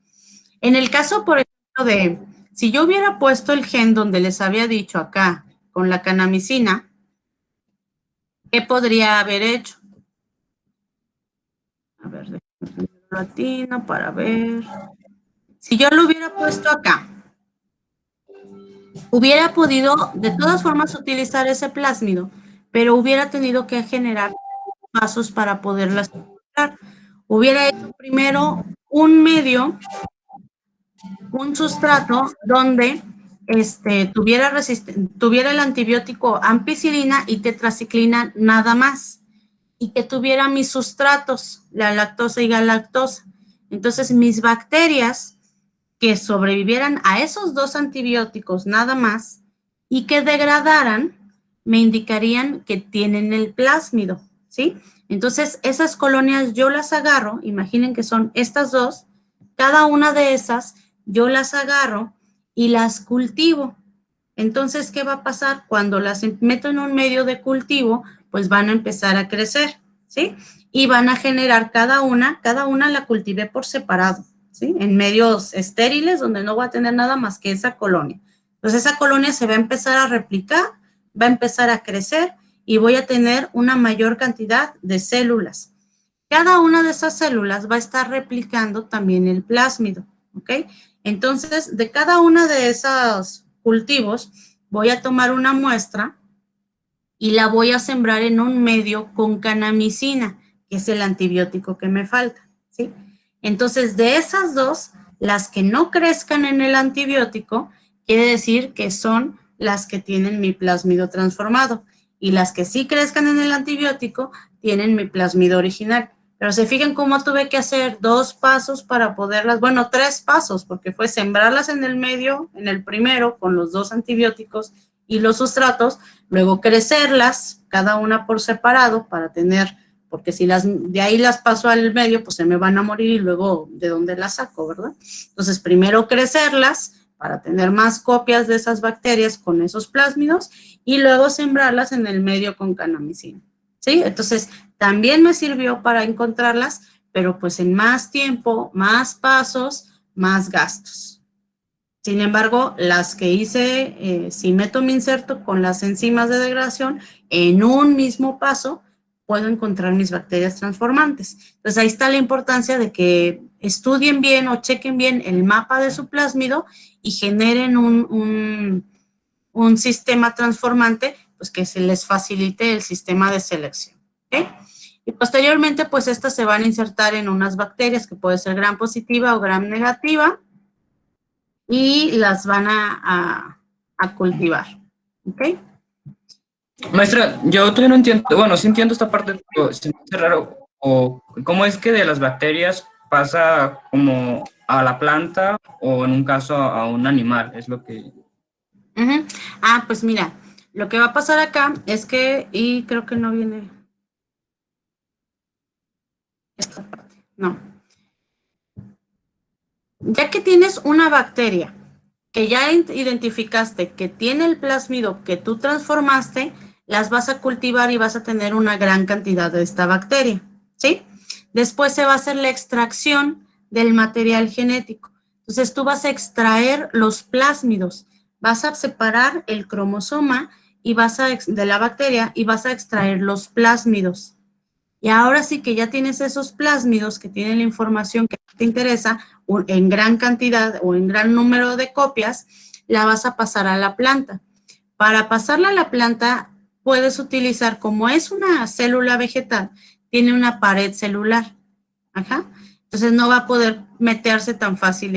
En el caso, por ejemplo, de, si yo hubiera puesto el gen donde les había dicho acá, con la kanamicina, ¿qué podría haber hecho? A ver, déjame poner latino para ver. Si yo lo hubiera puesto acá, hubiera podido de todas formas utilizar ese plásmido, pero hubiera tenido que generar pasos para poderlas encontrar. Hubiera hecho primero un medio, un sustrato donde tuviera el antibiótico ampicilina y tetraciclina nada más, y que tuviera mis sustratos, la lactosa y galactosa. Entonces, mis bacterias que sobrevivieran a esos dos antibióticos nada más y que degradaran, me indicarían que tienen el plásmido, ¿sí? Entonces, esas colonias yo las agarro, imaginen que son estas dos, cada una de esas yo las agarro y las cultivo. Entonces, ¿qué va a pasar? Cuando las meto en un medio de cultivo, pues van a empezar a crecer, ¿sí? Y van a generar cada una la cultivé por separado, ¿sí? En medios estériles donde no voy a tener nada más que esa colonia. Entonces, esa colonia se va a empezar a replicar, va a empezar a crecer y voy a tener una mayor cantidad de células. Cada una de esas células va a estar replicando también el plásmido, ¿ok? Entonces, de cada una de esos cultivos, voy a tomar una muestra y la voy a sembrar en un medio con kanamicina, que es el antibiótico que me falta, ¿sí? Entonces, de esas dos, las que no crezcan en el antibiótico, quiere decir que son las que tienen mi plásmido transformado, y las que sí crezcan en el antibiótico, tienen mi plásmido original. Pero se fijan cómo tuve que hacer 2 pasos para poderlas, bueno, 3 pasos, porque fue sembrarlas en el medio, en el primero, con los 2 antibióticos y los sustratos, luego crecerlas, cada una por separado, para tener, porque si de ahí las paso al medio, pues se me van a morir y luego de dónde las saco, ¿verdad? Entonces, primero crecerlas para tener más copias de esas bacterias con esos plásmidos y luego sembrarlas en el medio con kanamicina, ¿sí? Entonces, también me sirvió para encontrarlas, pero pues en más tiempo, más pasos, más gastos. Sin embargo, las que hice, si meto mi inserto con las enzimas de degradación, en un mismo paso, puedo encontrar mis bacterias transformantes. Entonces, ahí está la importancia de que estudien bien o chequen bien el mapa de su plásmido y generen un sistema transformante, pues que se les facilite el sistema de selección, ¿ok? Y posteriormente, pues estas se van a insertar en unas bacterias que puede ser gram positiva o gram negativa y las van a cultivar, ¿ok? Maestra, yo todavía no entiendo, bueno, sí entiendo esta parte, pero se me hace raro, o cómo es que de las bacterias pasa como a la planta o en un caso a un animal, es lo que... Uh-huh. Ah, pues mira, lo que va a pasar acá es que, y creo que no viene esta parte, no. Ya que tienes una bacteria que ya identificaste que tiene el plásmido que tú transformaste, las vas a cultivar y vas a tener una gran cantidad de esta bacteria, ¿sí? Después se va a hacer la extracción del material genético. Entonces tú vas a extraer los plásmidos, vas a separar el cromosoma y de la bacteria y vas a extraer los plásmidos. Y ahora sí que ya tienes esos plásmidos que tienen la información que te interesa en gran cantidad o en gran número de copias, la vas a pasar a la planta. Para pasarla a la planta puedes utilizar, como es una célula vegetal, tiene una pared celular. Ajá. Entonces no va a poder meterse tan fácil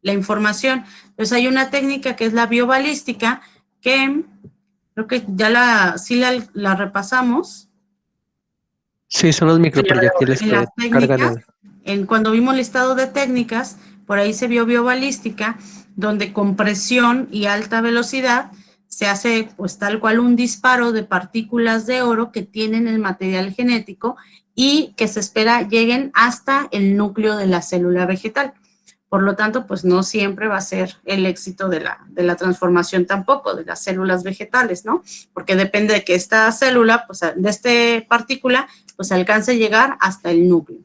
la información. Entonces hay una técnica que es la biobalística, que creo que ya la repasamos. Sí, son los microproyectiles En que las cargan técnicas, cuando vimos listado de técnicas, por ahí se vio biobalística, donde con presión y alta velocidad se hace pues tal cual un disparo de partículas de oro que tienen el material genético y que se espera lleguen hasta el núcleo de la célula vegetal. Por lo tanto, pues no siempre va a ser el éxito de la transformación tampoco, de las células vegetales, ¿no? Porque depende de que esta célula, pues de esta partícula, pues alcance a llegar hasta el núcleo.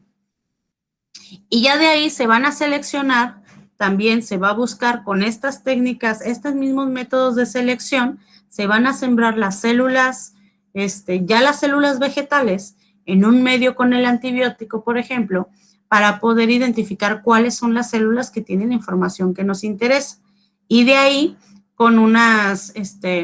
Y ya de ahí se van a seleccionar, también se va a buscar con estas técnicas, estos mismos métodos de selección, se van a sembrar las células, ya las células vegetales en un medio con el antibiótico, por ejemplo, para poder identificar cuáles son las células que tienen la información que nos interesa. Y de ahí, con unas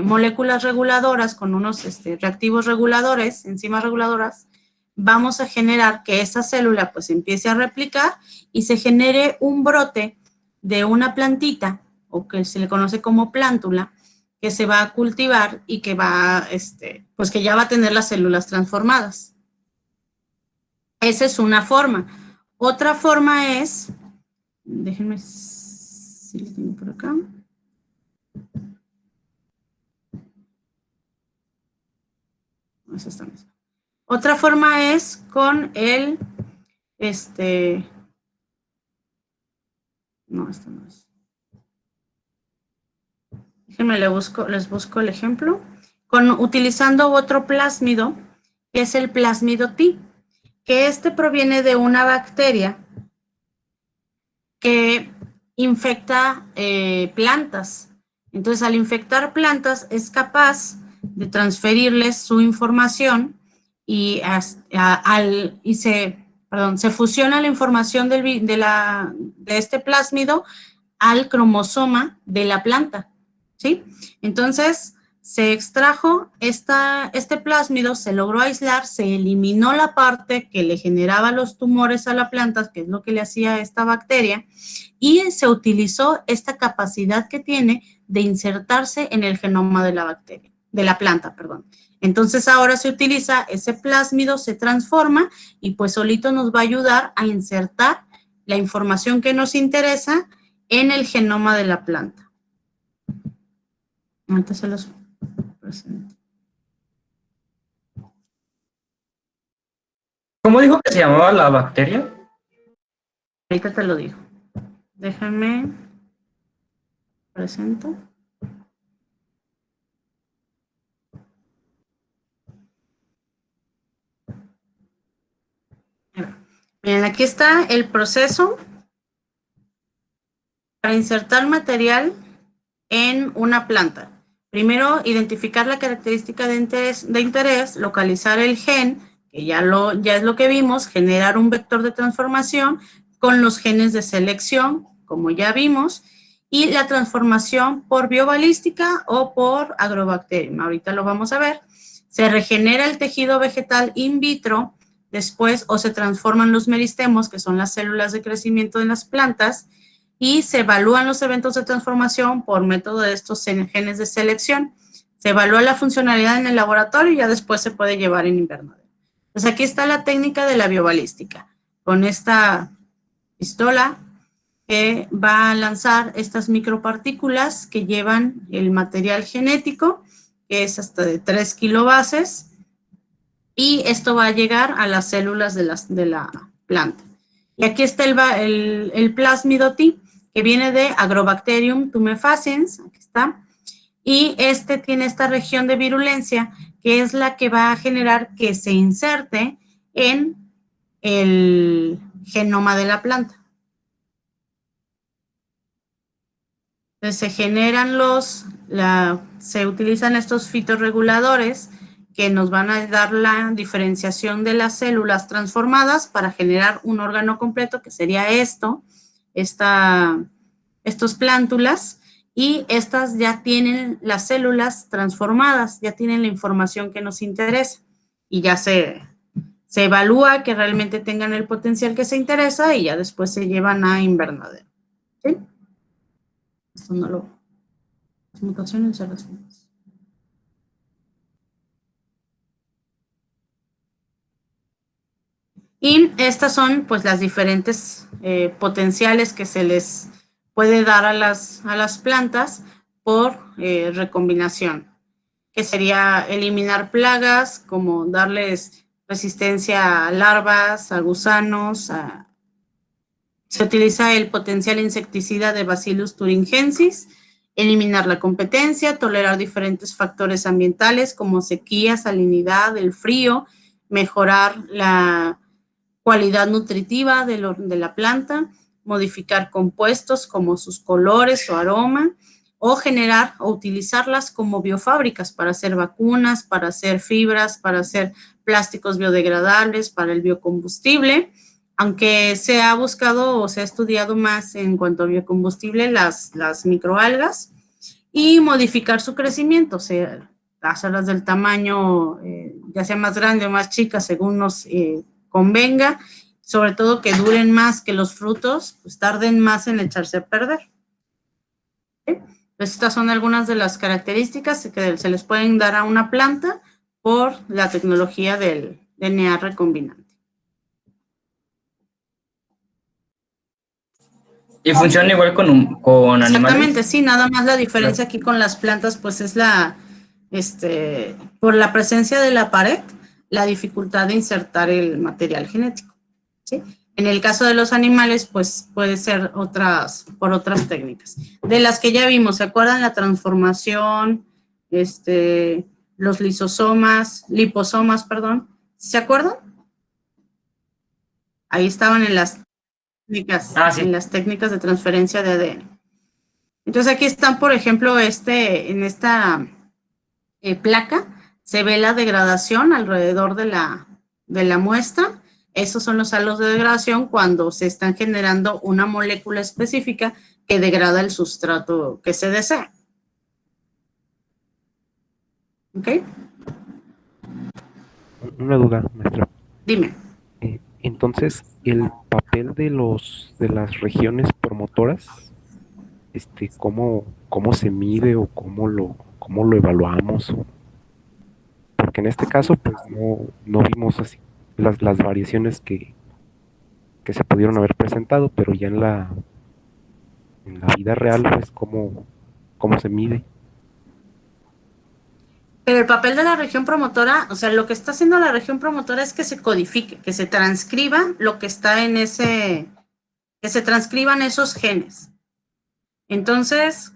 moléculas reguladoras, con unos reactivos reguladores, enzimas reguladoras, vamos a generar que esa célula pues empiece a replicar y se genere un brote de una plantita, o que se le conoce como plántula, que se va a cultivar y que va, pues que ya va a tener las células transformadas. Esa es una forma. Otra forma es, déjenme si lo tengo por acá. Es esta misma. Otra forma es con el, no, esto no es. Déjenme les busco el ejemplo. Utilizando otro plásmido, que es el plásmido T, que proviene de una bacteria que infecta plantas. Entonces, al infectar plantas, es capaz de transferirles su información y se fusiona la información de este plásmido al cromosoma de la planta, ¿sí? Entonces, se extrajo este plásmido, se logró aislar, se eliminó la parte que le generaba los tumores a la planta, que es lo que le hacía a esta bacteria, y se utilizó esta capacidad que tiene de insertarse en el genoma de la bacteria, de la planta, perdón. Entonces ahora se utiliza ese plásmido, se transforma y pues solito nos va a ayudar a insertar la información que nos interesa en el genoma de la planta. Antes se los presento. ¿Cómo dijo que se llamaba la bacteria? Ahorita te lo digo. Déjame presento. Miren, aquí está el proceso para insertar material en una planta. Primero, identificar la característica de interés, localizar el gen, que ya es lo que vimos, generar un vector de transformación con los genes de selección, como ya vimos, y la transformación por biobalística o por agrobacterium. Ahorita lo vamos a ver. Se regenera el tejido vegetal in vitro, después o se transforman los meristemos, que son las células de crecimiento de las plantas, y se evalúan los eventos de transformación por método de estos genes de selección. Se evalúa la funcionalidad en el laboratorio y ya después se puede llevar en invernadero. Pues aquí está la técnica de la biobalística, con esta pistola que va a lanzar estas micropartículas que llevan el material genético, que es hasta de 3 kilobases, y esto va a llegar a las células de la planta. Y aquí está el plásmido T, que viene de Agrobacterium tumefaciens, aquí está, y este tiene esta región de virulencia, que es la que va a generar que se inserte en el genoma de la planta. Entonces se generan se utilizan estos fitorreguladores que nos van a dar la diferenciación de las células transformadas para generar un órgano completo, que sería estos plántulas, y estas ya tienen las células transformadas, ya tienen la información que nos interesa, y ya se evalúa que realmente tengan el potencial que se interesa, y ya después se llevan a invernadero. ¿Sí? Esto no las mutaciones de las formas. Y estas son pues las diferentes potenciales que se les puede dar a las plantas por recombinación, que sería eliminar plagas, como darles resistencia a larvas, a gusanos. Se utiliza el potencial insecticida de Bacillus thuringiensis, eliminar la competencia, tolerar diferentes factores ambientales como sequía, salinidad, el frío, mejorar la cualidad nutritiva de la planta, modificar compuestos como sus colores o aroma, o generar o utilizarlas como biofábricas para hacer vacunas, para hacer fibras, para hacer plásticos biodegradables, para el biocombustible, aunque se ha buscado o se ha estudiado más en cuanto a biocombustible las microalgas, y modificar su crecimiento, o sea, hacerlas del tamaño, ya sea más grande o más chica, según nos convenga, sobre todo que duren más, que los frutos pues tarden más en echarse a perder. ¿Sí? Estas son algunas de las características que se les pueden dar a una planta por la tecnología del DNA recombinante. ¿Y funciona igual con animales? Exactamente, sí, nada más la diferencia aquí con las plantas pues es por la presencia de la pared, la dificultad de insertar el material genético, ¿sí? En el caso de los animales, pues puede ser por otras técnicas. De las que ya vimos, ¿se acuerdan? La transformación, los liposomas, perdón. ¿Se acuerdan? Ahí estaban en las técnicas de transferencia de ADN. Entonces aquí están, por ejemplo, en esta placa, se ve la degradación alrededor de la muestra. Esos son los halos de degradación cuando se están generando una molécula específica que degrada el sustrato que se desea. ¿Ok? Una duda, maestra. Dime. Entonces, el papel de las regiones promotoras, ¿cómo se mide o cómo lo evaluamos? Porque en este caso, pues no vimos así las variaciones que se pudieron haber presentado, pero ya en la vida real, pues, ¿cómo se mide? Pero el papel de la región promotora, o sea, lo que está haciendo la región promotora es que se codifique, que se transcriba lo que está que se transcriban esos genes. Entonces,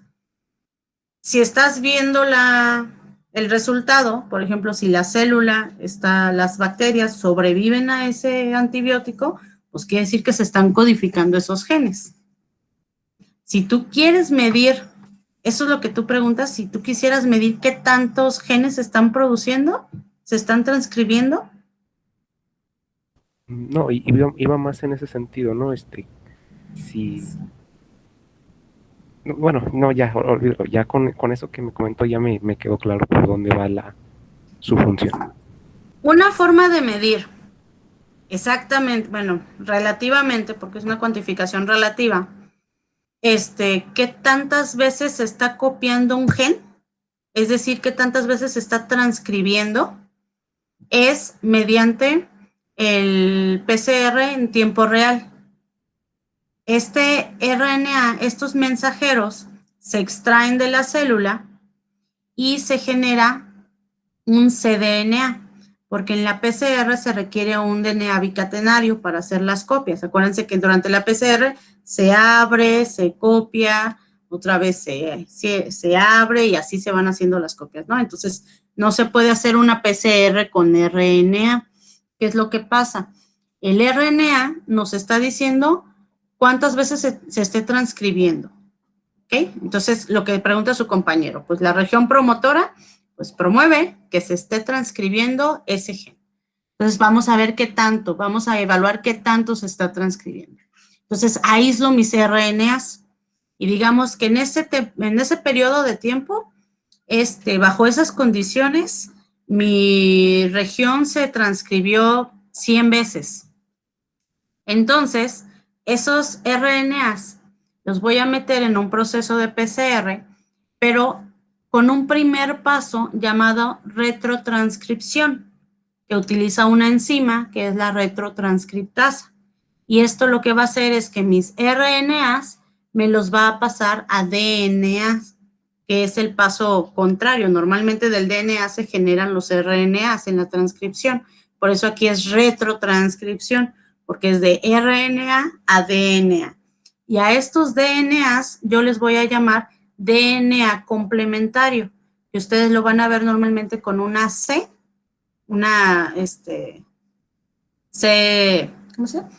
si estás viendo el resultado, por ejemplo, si la célula, las bacterias sobreviven a ese antibiótico, pues quiere decir que se están codificando esos genes. Si tú quieres medir, eso es lo que tú preguntas, si tú quisieras medir qué tantos genes se están produciendo, se están transcribiendo. No, iba más en ese sentido, ¿no? Bueno, no, ya, olvídalo, ya con eso que me comentó ya me quedó claro por dónde va su función. Una forma de medir, exactamente, bueno, relativamente, porque es una cuantificación relativa, ¿qué tantas veces se está copiando un gen? Es decir, ¿qué tantas veces se está transcribiendo? Es mediante el PCR en tiempo real. RNA, estos mensajeros, se extraen de la célula y se genera un cDNA. porque en la PCR se requiere un DNA bicatenario para hacer las copias. Acuérdense que durante la PCR se abre, se copia, otra vez se abre y así se van haciendo las copias, ¿no? Entonces, no se puede hacer una PCR con RNA. ¿Qué es lo que pasa? El RNA nos está diciendo cuántas veces se esté transcribiendo, ¿ok? Entonces, lo que pregunta su compañero, pues la región promotora, pues promueve que se esté transcribiendo ese gen. Entonces, vamos a ver qué tanto, vamos a evaluar qué tanto se está transcribiendo. Entonces, aíslo mis RNAs y digamos que en ese periodo de tiempo, bajo esas condiciones, mi región se transcribió 100 veces. Entonces, esos RNAs los voy a meter en un proceso de PCR, pero con un primer paso llamado retrotranscripción, que utiliza una enzima que es la retrotranscriptasa. Y esto lo que va a hacer es que mis RNAs me los va a pasar a DNA, que es el paso contrario. Normalmente del DNA se generan los RNAs en la transcripción. Por eso aquí es retrotranscripción, porque es de RNA a DNA. Y a estos DNAs yo les voy a llamar DNA complementario, que ustedes lo van a ver normalmente con una C, C, ¿cómo se llama?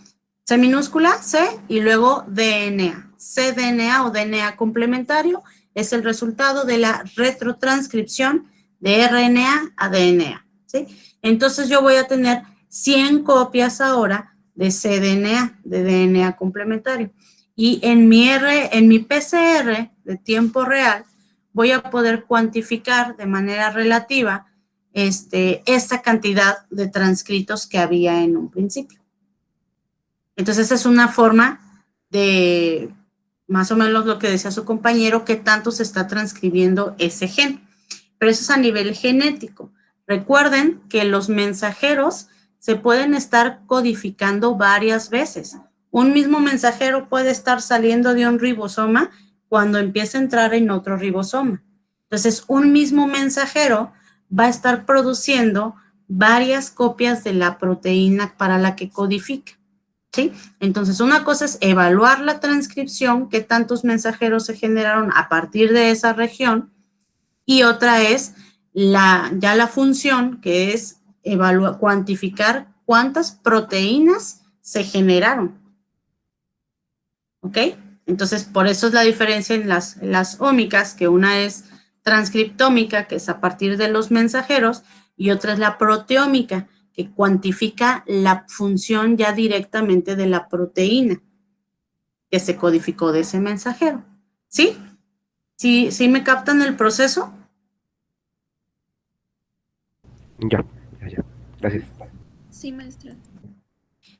C minúscula, C, y luego DNA. cDNA o DNA complementario es el resultado de la retrotranscripción de RNA a DNA, ¿sí? Entonces yo voy a tener 100 copias ahora de cDNA, de DNA complementario. Y en mi PCR de tiempo real voy a poder cuantificar de manera relativa esta cantidad de transcritos que había en un principio. Entonces, esa es una forma de, más o menos lo que decía su compañero, qué tanto se está transcribiendo ese gen. Pero eso es a nivel genético. Recuerden que los mensajeros se pueden estar codificando varias veces. Un mismo mensajero puede estar saliendo de un ribosoma cuando empieza a entrar en otro ribosoma. Entonces, un mismo mensajero va a estar produciendo varias copias de la proteína para la que codifica, ¿sí? Entonces, una cosa es evaluar la transcripción, qué tantos mensajeros se generaron a partir de esa región, y otra es ya la función, que es cuantificar cuántas proteínas se generaron, ¿ok? Entonces, por eso es la diferencia en las ómicas, que una es transcriptómica, que es a partir de los mensajeros, y otra es la proteómica, que cuantifica la función ya directamente de la proteína que se codificó de ese mensajero. ¿Sí? ¿Sí me captan el proceso? Ya. Gracias. Sí, maestra.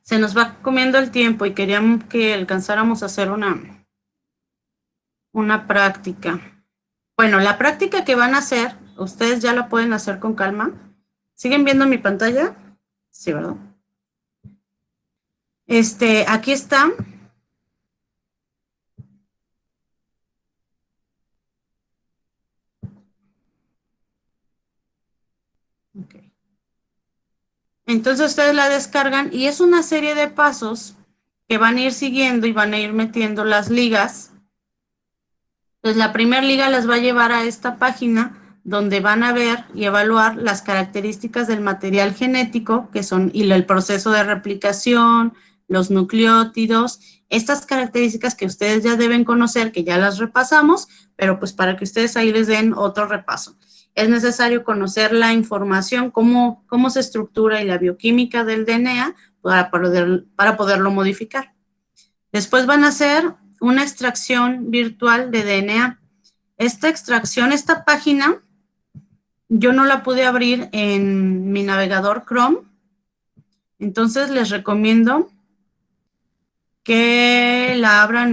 Se nos va comiendo el tiempo y queríamos que alcanzáramos a hacer una práctica. Bueno, la práctica que van a hacer, ustedes ya la pueden hacer con calma. ¿Siguen viendo mi pantalla? Sí, ¿verdad? Aquí está. Ok. Entonces ustedes la descargan y es una serie de pasos que van a ir siguiendo y van a ir metiendo las ligas. Entonces la primera liga las va a llevar a esta página donde van a ver y evaluar las características del material genético, que son el proceso de replicación, los nucleótidos, estas características que ustedes ya deben conocer, que ya las repasamos, pero pues para que ustedes ahí les den otro repaso. Es necesario conocer la información, cómo se estructura y la bioquímica del DNA para poderlo modificar. Después van a hacer una extracción virtual de DNA. Esta extracción, esta página, yo no la pude abrir en mi navegador Chrome, entonces les recomiendo que la abran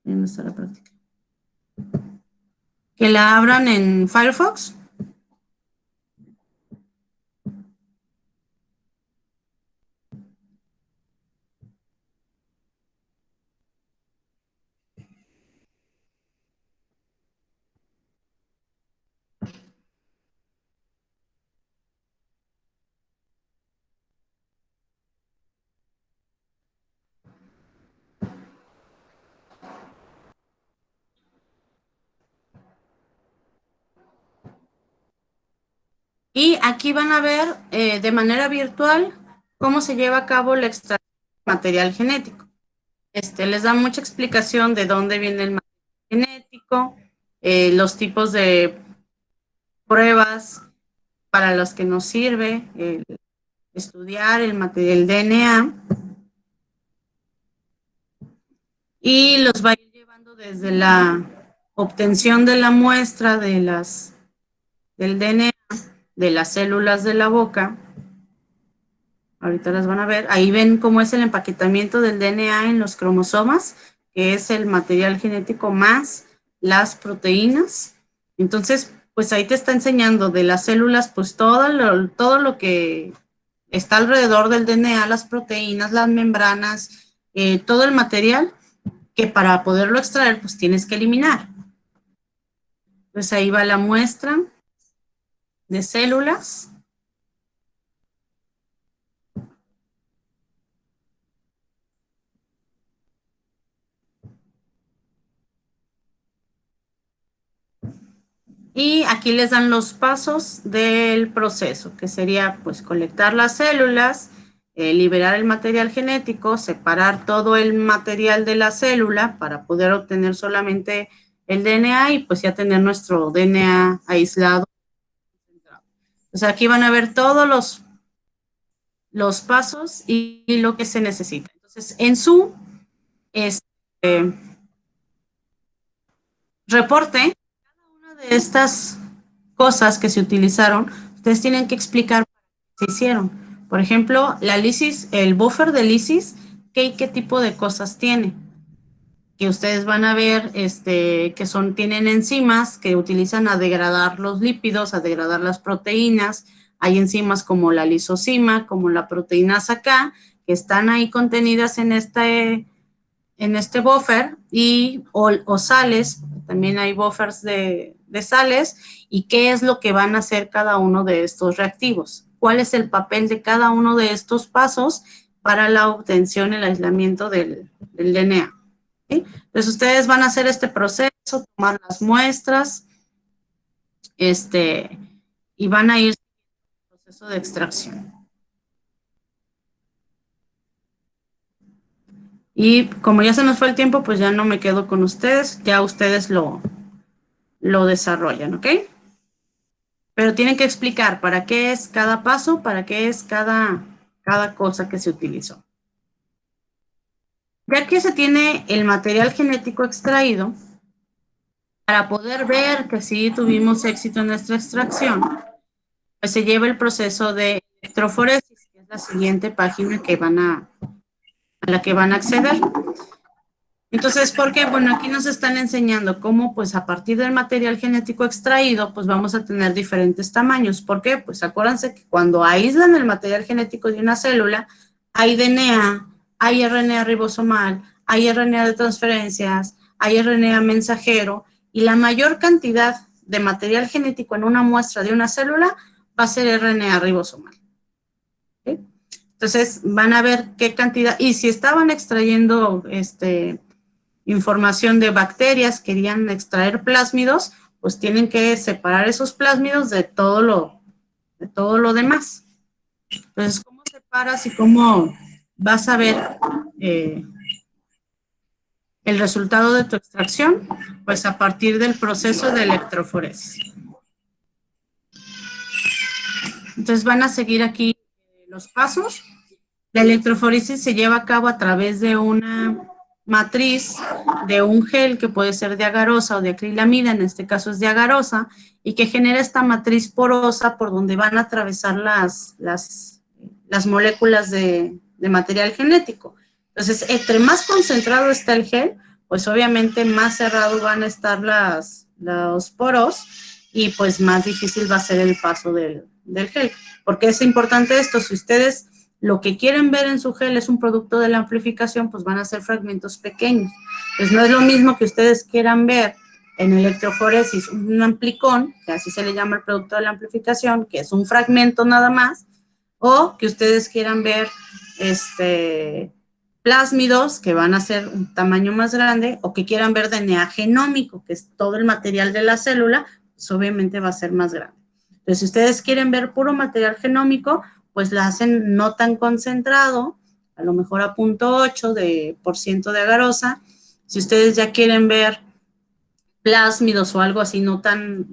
¿dónde está la práctica? Que la abran en Firefox. Y aquí van a ver de manera virtual cómo se lleva a cabo la extracción de material genético. Les da mucha explicación de dónde viene el material genético, los tipos de pruebas para los que nos sirve estudiar el material DNA, y los va a ir llevando desde la obtención de la muestra del DNA, de las células de la boca. Ahorita las van a ver. Ahí ven cómo es el empaquetamiento del DNA en los cromosomas, que es el material genético más las proteínas. Entonces, pues ahí te está enseñando de las células, pues todo lo que está alrededor del DNA, las proteínas, las membranas, todo el material que para poderlo extraer, pues tienes que eliminar. Pues ahí va la muestra de células. Y aquí les dan los pasos del proceso, que sería pues colectar las células, liberar el material genético, separar todo el material de la célula para poder obtener solamente el DNA y pues ya tener nuestro DNA aislado. O sea, aquí van a ver todos los pasos y lo que se necesita. Entonces, en su reporte, cada una de estas cosas que se utilizaron, ustedes tienen que explicar qué se hicieron. Por ejemplo, la lisis, el buffer de lisis, ¿qué tipo de cosas tiene? Que ustedes van a ver que tienen enzimas que utilizan a degradar los lípidos, a degradar las proteínas. Hay enzimas como la lisozima, como la proteinasa K, que están ahí contenidas en este buffer, o sales, también hay buffers de sales, y qué es lo que van a hacer cada uno de estos reactivos. ¿Cuál es el papel de cada uno de estos pasos para la obtención y el aislamiento del DNA? ¿Sí? Entonces, ustedes van a hacer este proceso, tomar las muestras, y van a ir al proceso de extracción. Y como ya se nos fue el tiempo, pues ya no me quedo con ustedes, ya ustedes lo desarrollan, ¿ok? Pero tienen que explicar para qué es cada paso, para qué es cada cosa que se utilizó. Ya que se tiene el material genético extraído, para poder ver que sí tuvimos éxito en nuestra extracción, pues se lleva el proceso de electroforesis, que es la siguiente página a la que van a acceder. Entonces, ¿por qué? Bueno, aquí nos están enseñando cómo, pues, a partir del material genético extraído, pues, vamos a tener diferentes tamaños. ¿Por qué? Pues, acuérdense que cuando aíslan el material genético de una célula, hay DNA, hay RNA ribosomal, hay RNA de transferencias, hay RNA mensajero, y la mayor cantidad de material genético en una muestra de una célula va a ser RNA ribosomal. ¿Sí? Entonces, van a ver qué cantidad, y si estaban extrayendo información de bacterias, querían extraer plásmidos, pues tienen que separar esos plásmidos de todo lo demás. Entonces, ¿cómo separas y cómo vas a ver el resultado de tu extracción? Pues a partir del proceso de electroforesis. Entonces van a seguir aquí los pasos. La electroforesis se lleva a cabo a través de una matriz de un gel que puede ser de agarosa o de acrilamida, en este caso es de agarosa, y que genera esta matriz porosa por donde van a atravesar las moléculas de material genético. Entonces, entre más concentrado está el gel, pues obviamente más cerrado van a estar los poros y pues más difícil va a ser el paso del gel. Porque es importante esto, si ustedes lo que quieren ver en su gel es un producto de la amplificación, pues van a ser fragmentos pequeños. Pues no es lo mismo que ustedes quieran ver en electroforesis un amplicón, que así se le llama el producto de la amplificación, que es un fragmento nada más, o que ustedes quieran ver plásmidos, que van a ser un tamaño más grande, o que quieran ver DNA genómico, que es todo el material de la célula, pues obviamente va a ser más grande. Entonces, si ustedes quieren ver puro material genómico, pues la hacen no tan concentrado, a lo mejor a 0.8% de agarosa. Si ustedes ya quieren ver plásmidos o algo así, no tan,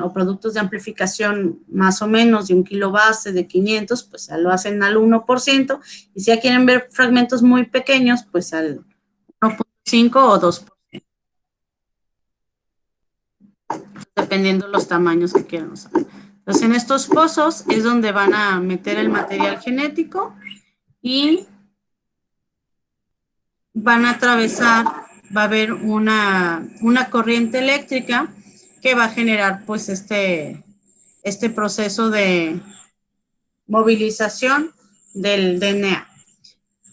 o productos de amplificación más o menos de 1 kilo base de 500, pues ya lo hacen al 1%, y si ya quieren ver fragmentos muy pequeños, pues al 1.5 o 2%, dependiendo los tamaños que quieran usar. Entonces, en estos pozos es donde van a meter el material genético y van a atravesar, va a haber una corriente eléctrica que va a generar pues este proceso de movilización del DNA.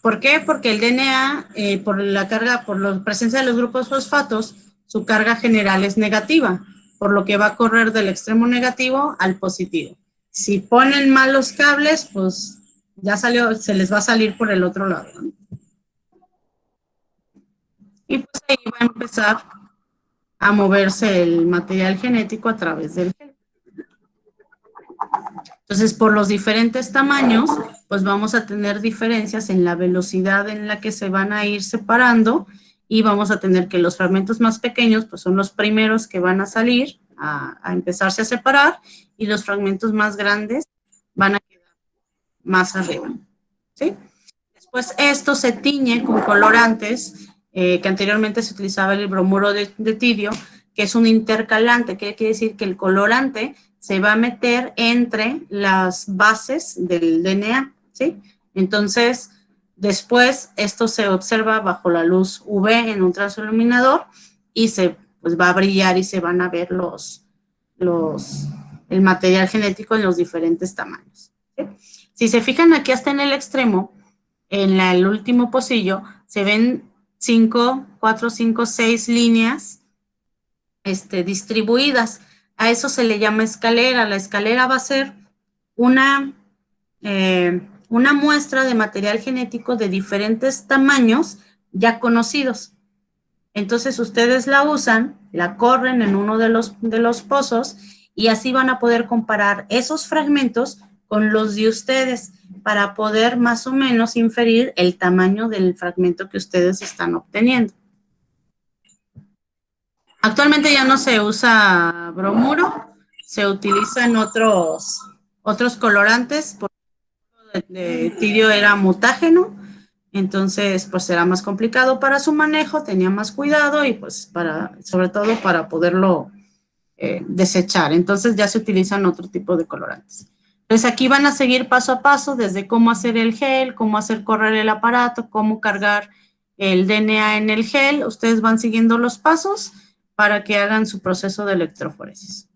¿Por qué? Porque el DNA, por la carga, por la presencia de los grupos fosfatos, su carga general es negativa, por lo que va a correr del extremo negativo al positivo. Si ponen mal los cables, pues ya salió, se les va a salir por el otro lado, ¿no? Y pues ahí va a empezar a moverse el material genético a través del gel. Entonces, por los diferentes tamaños, pues vamos a tener diferencias en la velocidad en la que se van a ir separando, y vamos a tener que los fragmentos más pequeños, pues son los primeros que van a salir, a empezarse a separar, y los fragmentos más grandes van a quedar más arriba, ¿sí? Después esto se tiñe con colorantes, que anteriormente se utilizaba el bromuro de tidio, que es un intercalante, que quiere decir que el colorante se va a meter entre las bases del DNA, ¿sí? Entonces, después esto se observa bajo la luz UV en un transiluminador y pues va a brillar y se van a ver el material genético en los diferentes tamaños, ¿sí? Si se fijan aquí hasta en el extremo, en el último pocillo, se ven 4, 5, 6 líneas distribuidas. A eso se le llama escalera. La escalera va a ser una muestra de material genético de diferentes tamaños ya conocidos. Entonces ustedes la usan, la corren en uno de los pozos, y así van a poder comparar esos fragmentos con los de ustedes para poder más o menos inferir el tamaño del fragmento que ustedes están obteniendo. Actualmente ya no se usa bromuro, se utilizan otros colorantes, porque el de tidio era mutágeno, entonces pues era más complicado para su manejo, tenía más cuidado y pues sobre todo para poderlo desechar. Entonces ya se utilizan otro tipo de colorantes. Entonces aquí van a seguir paso a paso desde cómo hacer el gel, cómo hacer correr el aparato, cómo cargar el DNA en el gel. Ustedes van siguiendo los pasos para que hagan su proceso de electroforesis.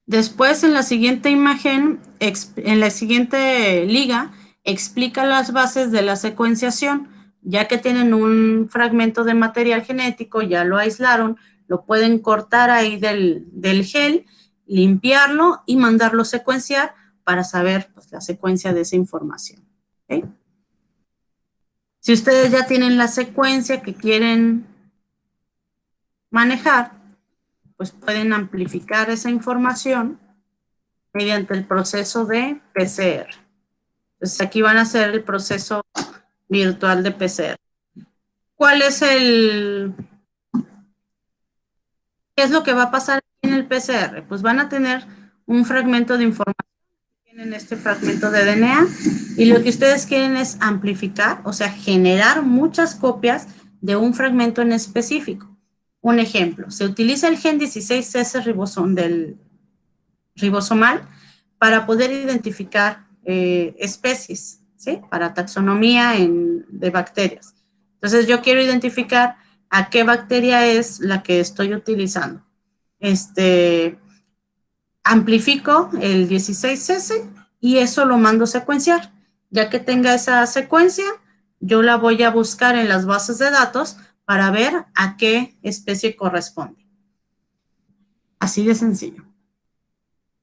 Después, en la siguiente imagen, en la siguiente liga, explica las bases de la secuenciación. Ya que tienen un fragmento de material genético, ya lo aislaron, lo pueden cortar ahí del gel, limpiarlo y mandarlo secuenciar para saber pues, la secuencia de esa información. ¿Okay? Si ustedes ya tienen la secuencia que quieren manejar, pues pueden amplificar esa información mediante el proceso de PCR. Entonces aquí van a hacer el proceso virtual de PCR. ¿Qué es lo que va a pasar en el PCR? Pues van a tener un fragmento de información, tienen este fragmento de DNA, y lo que ustedes quieren es amplificar, o sea, generar muchas copias de un fragmento en específico. Un ejemplo, se utiliza el gen 16S ribosomal para poder identificar especies, ¿sí? Para taxonomía de bacterias. Entonces, yo quiero identificar a qué bacteria es la que estoy utilizando. Amplifico el 16S y eso lo mando secuenciar. Ya que tenga esa secuencia, yo la voy a buscar en las bases de datos para ver a qué especie corresponde. Así de sencillo.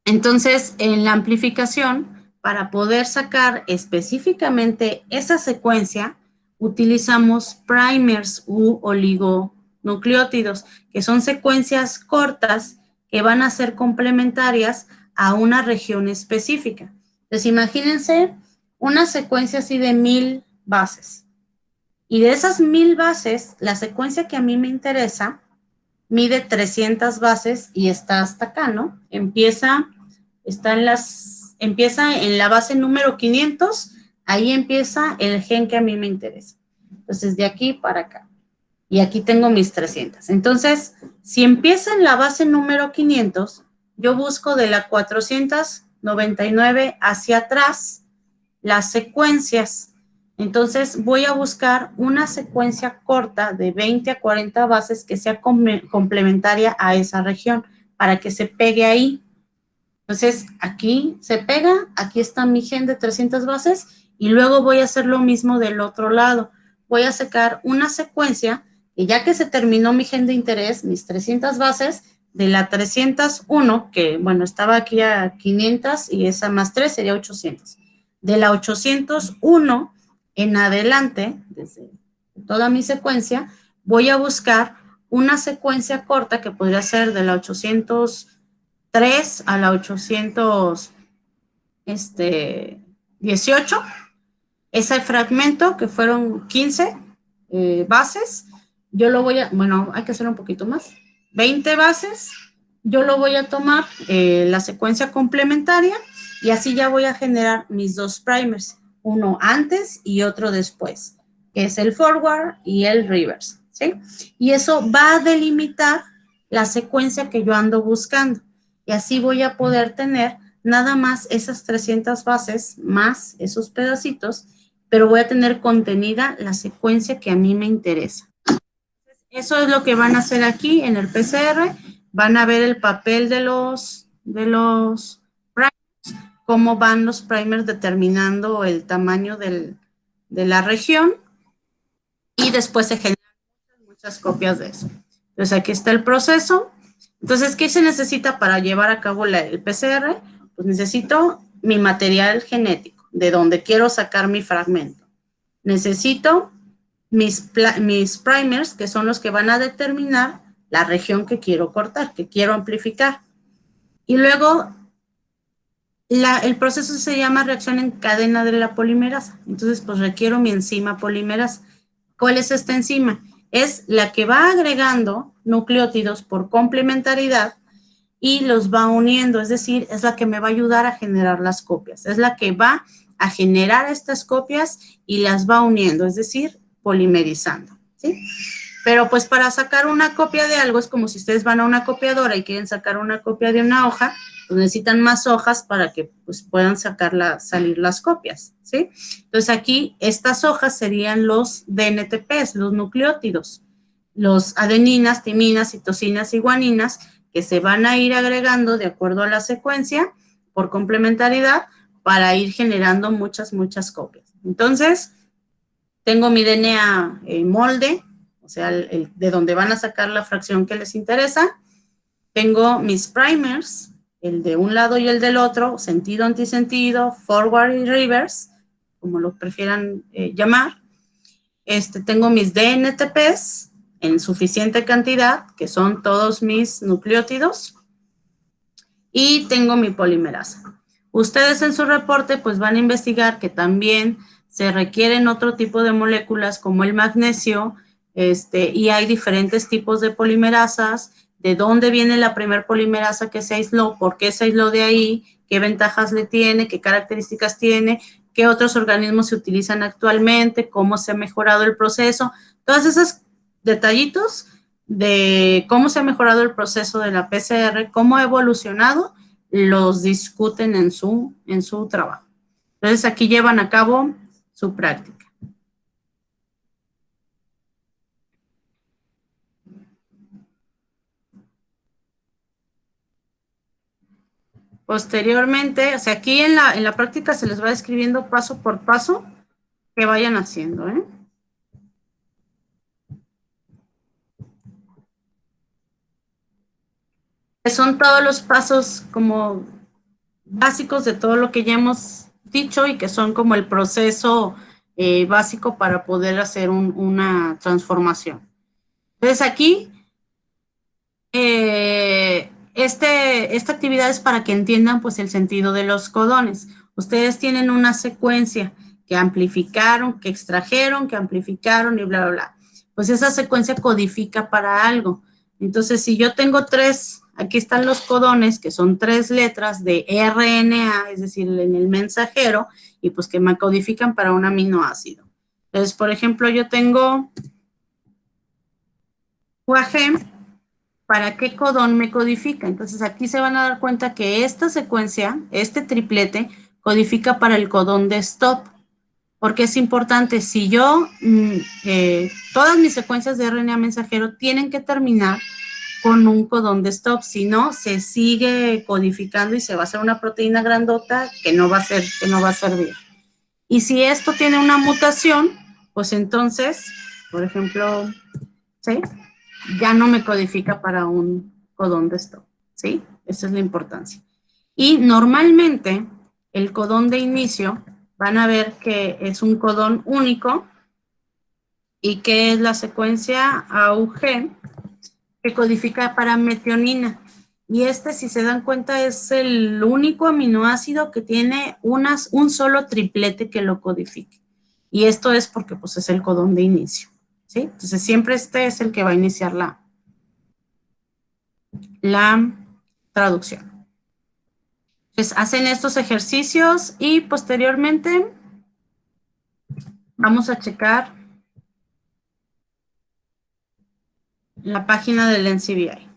Entonces, en la amplificación, para poder sacar específicamente esa secuencia, utilizamos primers u oligonucleótidos, que son secuencias cortas que van a ser complementarias a una región específica. Entonces, imagínense una secuencia así de 1000 bases. Y de esas 1000 bases, la secuencia que a mí me interesa mide 300 bases y está hasta acá, ¿no? Empieza en la base número 500, ahí empieza el gen que a mí me interesa. Entonces, de aquí para acá. Y aquí tengo mis 300. Entonces, si empieza en la base número 500, yo busco de la 499 hacia atrás las secuencias. Entonces, voy a buscar una secuencia corta de 20 a 40 bases que sea complementaria a esa región para que se pegue ahí. Entonces, aquí se pega, aquí está mi gen de 300 bases y luego voy a hacer lo mismo del otro lado. Voy a sacar una secuencia y ya que se terminó mi gen de interés, mis 300 bases, de la 301, que bueno, estaba aquí a 500 y esa más 3 sería 800. De la 801 en adelante, desde toda mi secuencia, voy a buscar una secuencia corta que podría ser de la 803 a la 818. Ese fragmento, que fueron 15 bases, yo lo voy a, bueno, hay que hacer un poquito más, 20 bases, yo lo voy a tomar la secuencia complementaria y así ya voy a generar mis dos primers, uno antes y otro después, que es el forward y el reverse, ¿sí? Y eso va a delimitar la secuencia que yo ando buscando y así voy a poder tener nada más esas 300 bases más esos pedacitos, pero voy a tener contenida la secuencia que a mí me interesa. Eso es lo que van a hacer aquí en el PCR. Van a ver el papel de los primers, cómo van los primers determinando el tamaño de la región y después se generan muchas copias de eso. Entonces aquí está el proceso. Entonces, ¿qué se necesita para llevar a cabo el PCR? Pues necesito mi material genético, de donde quiero sacar mi fragmento. Necesito mis primers, que son los que van a determinar la región que quiero cortar, que quiero amplificar. Y luego, el proceso se llama reacción en cadena de la polimerasa. Entonces, pues requiero mi enzima polimerasa. ¿Cuál es esta enzima? Es la que va agregando nucleótidos por complementariedad y los va uniendo, es decir, es la que me va a ayudar a generar las copias, es la que va a generar estas copias y las va uniendo, es decir, polimerizando, ¿sí? Pero pues para sacar una copia de algo es como si ustedes van a una copiadora y quieren sacar una copia de una hoja, pues necesitan más hojas para que pues puedan salir las copias, ¿sí? Entonces aquí estas hojas serían los DNTPs, los nucleótidos, los adeninas, timinas, citosinas y guaninas, que se van a ir agregando de acuerdo a la secuencia por complementariedad para ir generando muchas copias. Entonces, tengo mi DNA molde, o sea, de donde van a sacar la fracción que les interesa. Tengo mis primers, el de un lado y el del otro, sentido, antisentido, forward y reverse, como lo prefieran llamar. Tengo mis DNTPs en suficiente cantidad, que son todos mis nucleótidos, y tengo mi polimerasa. Ustedes en su reporte pues van a investigar que también se requieren otro tipo de moléculas como el magnesio, y hay diferentes tipos de polimerasas, de dónde viene la primer polimerasa que se aisló, por qué se aisló de ahí, qué ventajas le tiene, qué características tiene, qué otros organismos se utilizan actualmente, cómo se ha mejorado el proceso, todas esas detallitos de cómo se ha mejorado el proceso de la PCR, cómo ha evolucionado, los discuten en su trabajo. Entonces, aquí llevan a cabo su práctica. Posteriormente, o sea, aquí en la práctica se les va describiendo paso por paso que vayan haciendo, ¿eh? Son todos los pasos como básicos de todo lo que ya hemos dicho y que son como el proceso básico para poder hacer una transformación. Entonces aquí, esta actividad es para que entiendan pues el sentido de los codones. Ustedes tienen una secuencia que amplificaron, que extrajeron, que amplificaron y bla, bla, bla. Pues esa secuencia codifica para algo. Entonces, si yo tengo aquí están los codones, que son 3 letras de RNA, es decir, en el mensajero, y pues que me codifican para un aminoácido. Entonces, por ejemplo, yo tengo UAG, ¿para qué codón me codifica? Entonces, aquí se van a dar cuenta que esta secuencia, este triplete, codifica para el codón de stop. Porque es importante, si yo, todas mis secuencias de RNA mensajero tienen que terminar con un codón de stop, si no, se sigue codificando y se va a hacer una proteína grandota que no va a servir. Y si esto tiene una mutación, pues entonces, por ejemplo, ¿sí? Ya no me codifica para un codón de stop, ¿sí? Esa es la importancia. Y normalmente, el codón de inicio, van a ver que es un codón único y que es la secuencia AUG que codifica para metionina. Y si se dan cuenta, es el único aminoácido que tiene un solo triplete que lo codifique. Y esto es porque pues, es el codón de inicio, ¿sí? Entonces, siempre este es el que va a iniciar la traducción. Entonces, hacen estos ejercicios y posteriormente vamos a checar la página del NCBI.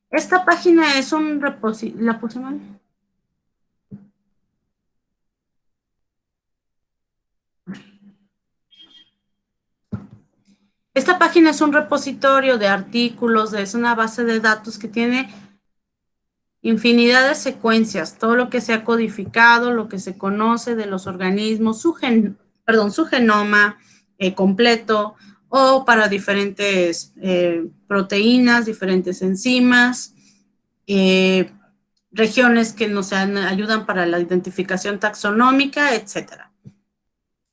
Esta página es un repositorio. ¿La puse mal? Esta página es un repositorio de artículos, es una base de datos que tiene infinidad de secuencias, todo lo que se ha codificado, lo que se conoce de los organismos, su genoma completo, o para diferentes proteínas, diferentes enzimas, regiones que nos ayudan para la identificación taxonómica, etc.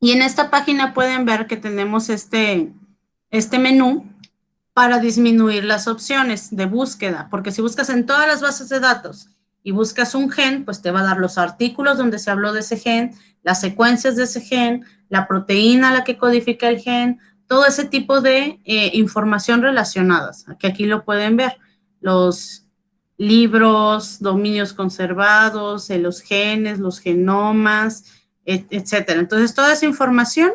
Y en esta página pueden ver que tenemos este menú para disminuir las opciones de búsqueda, porque si buscas en todas las bases de datos y buscas un gen, pues te va a dar los artículos donde se habló de ese gen, las secuencias de ese gen, la proteína a la que codifica el gen, todo ese tipo de información relacionadas, que aquí lo pueden ver, los libros, dominios conservados, los genes, los genomas, etcétera. Entonces, toda esa información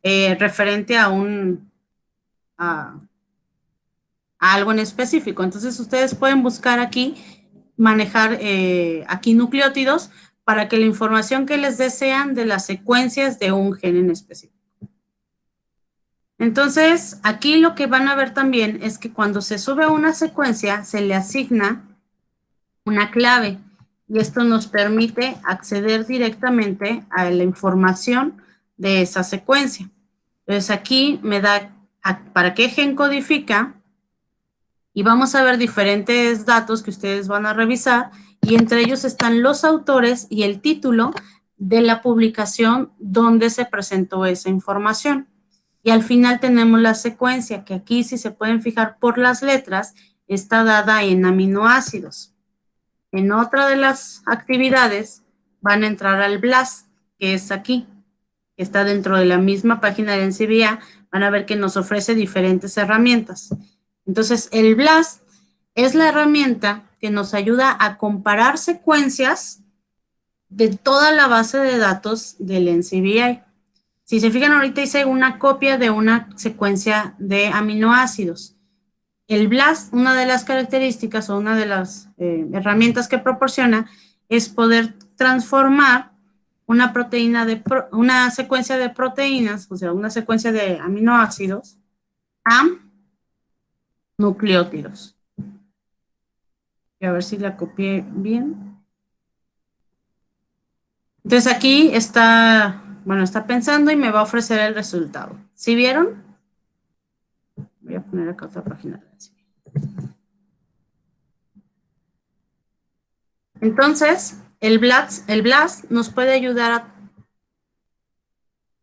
referente a algo en específico. Entonces, ustedes pueden buscar aquí, manejar aquí nucleótidos para que la información que les desean de las secuencias de un gen en específico. Entonces, aquí lo que van a ver también es que cuando se sube una secuencia, se le asigna una clave y esto nos permite acceder directamente a la información de esa secuencia. Entonces, aquí me da para qué gen codifica y vamos a ver diferentes datos que ustedes van a revisar y entre ellos están los autores y el título de la publicación donde se presentó esa información. Y al final tenemos la secuencia, que aquí, si se pueden fijar por las letras, está dada en aminoácidos. En otra de las actividades van a entrar al BLAST, que es aquí, que está dentro de la misma página de NCBI. Van a ver que nos ofrece diferentes herramientas. Entonces, el BLAST es la herramienta que nos ayuda a comparar secuencias de toda la base de datos del NCBI. Si se fijan, ahorita hice una copia de una secuencia de aminoácidos. El BLAST, una de las características o una de las herramientas que proporciona es poder transformar una una secuencia de proteínas, o sea, una secuencia de aminoácidos a nucleótidos. Y a ver si la copié bien. Entonces aquí está pensando y me va a ofrecer el resultado. ¿Sí vieron? Voy a poner acá otra página. Entonces, el BLAST nos puede ayudar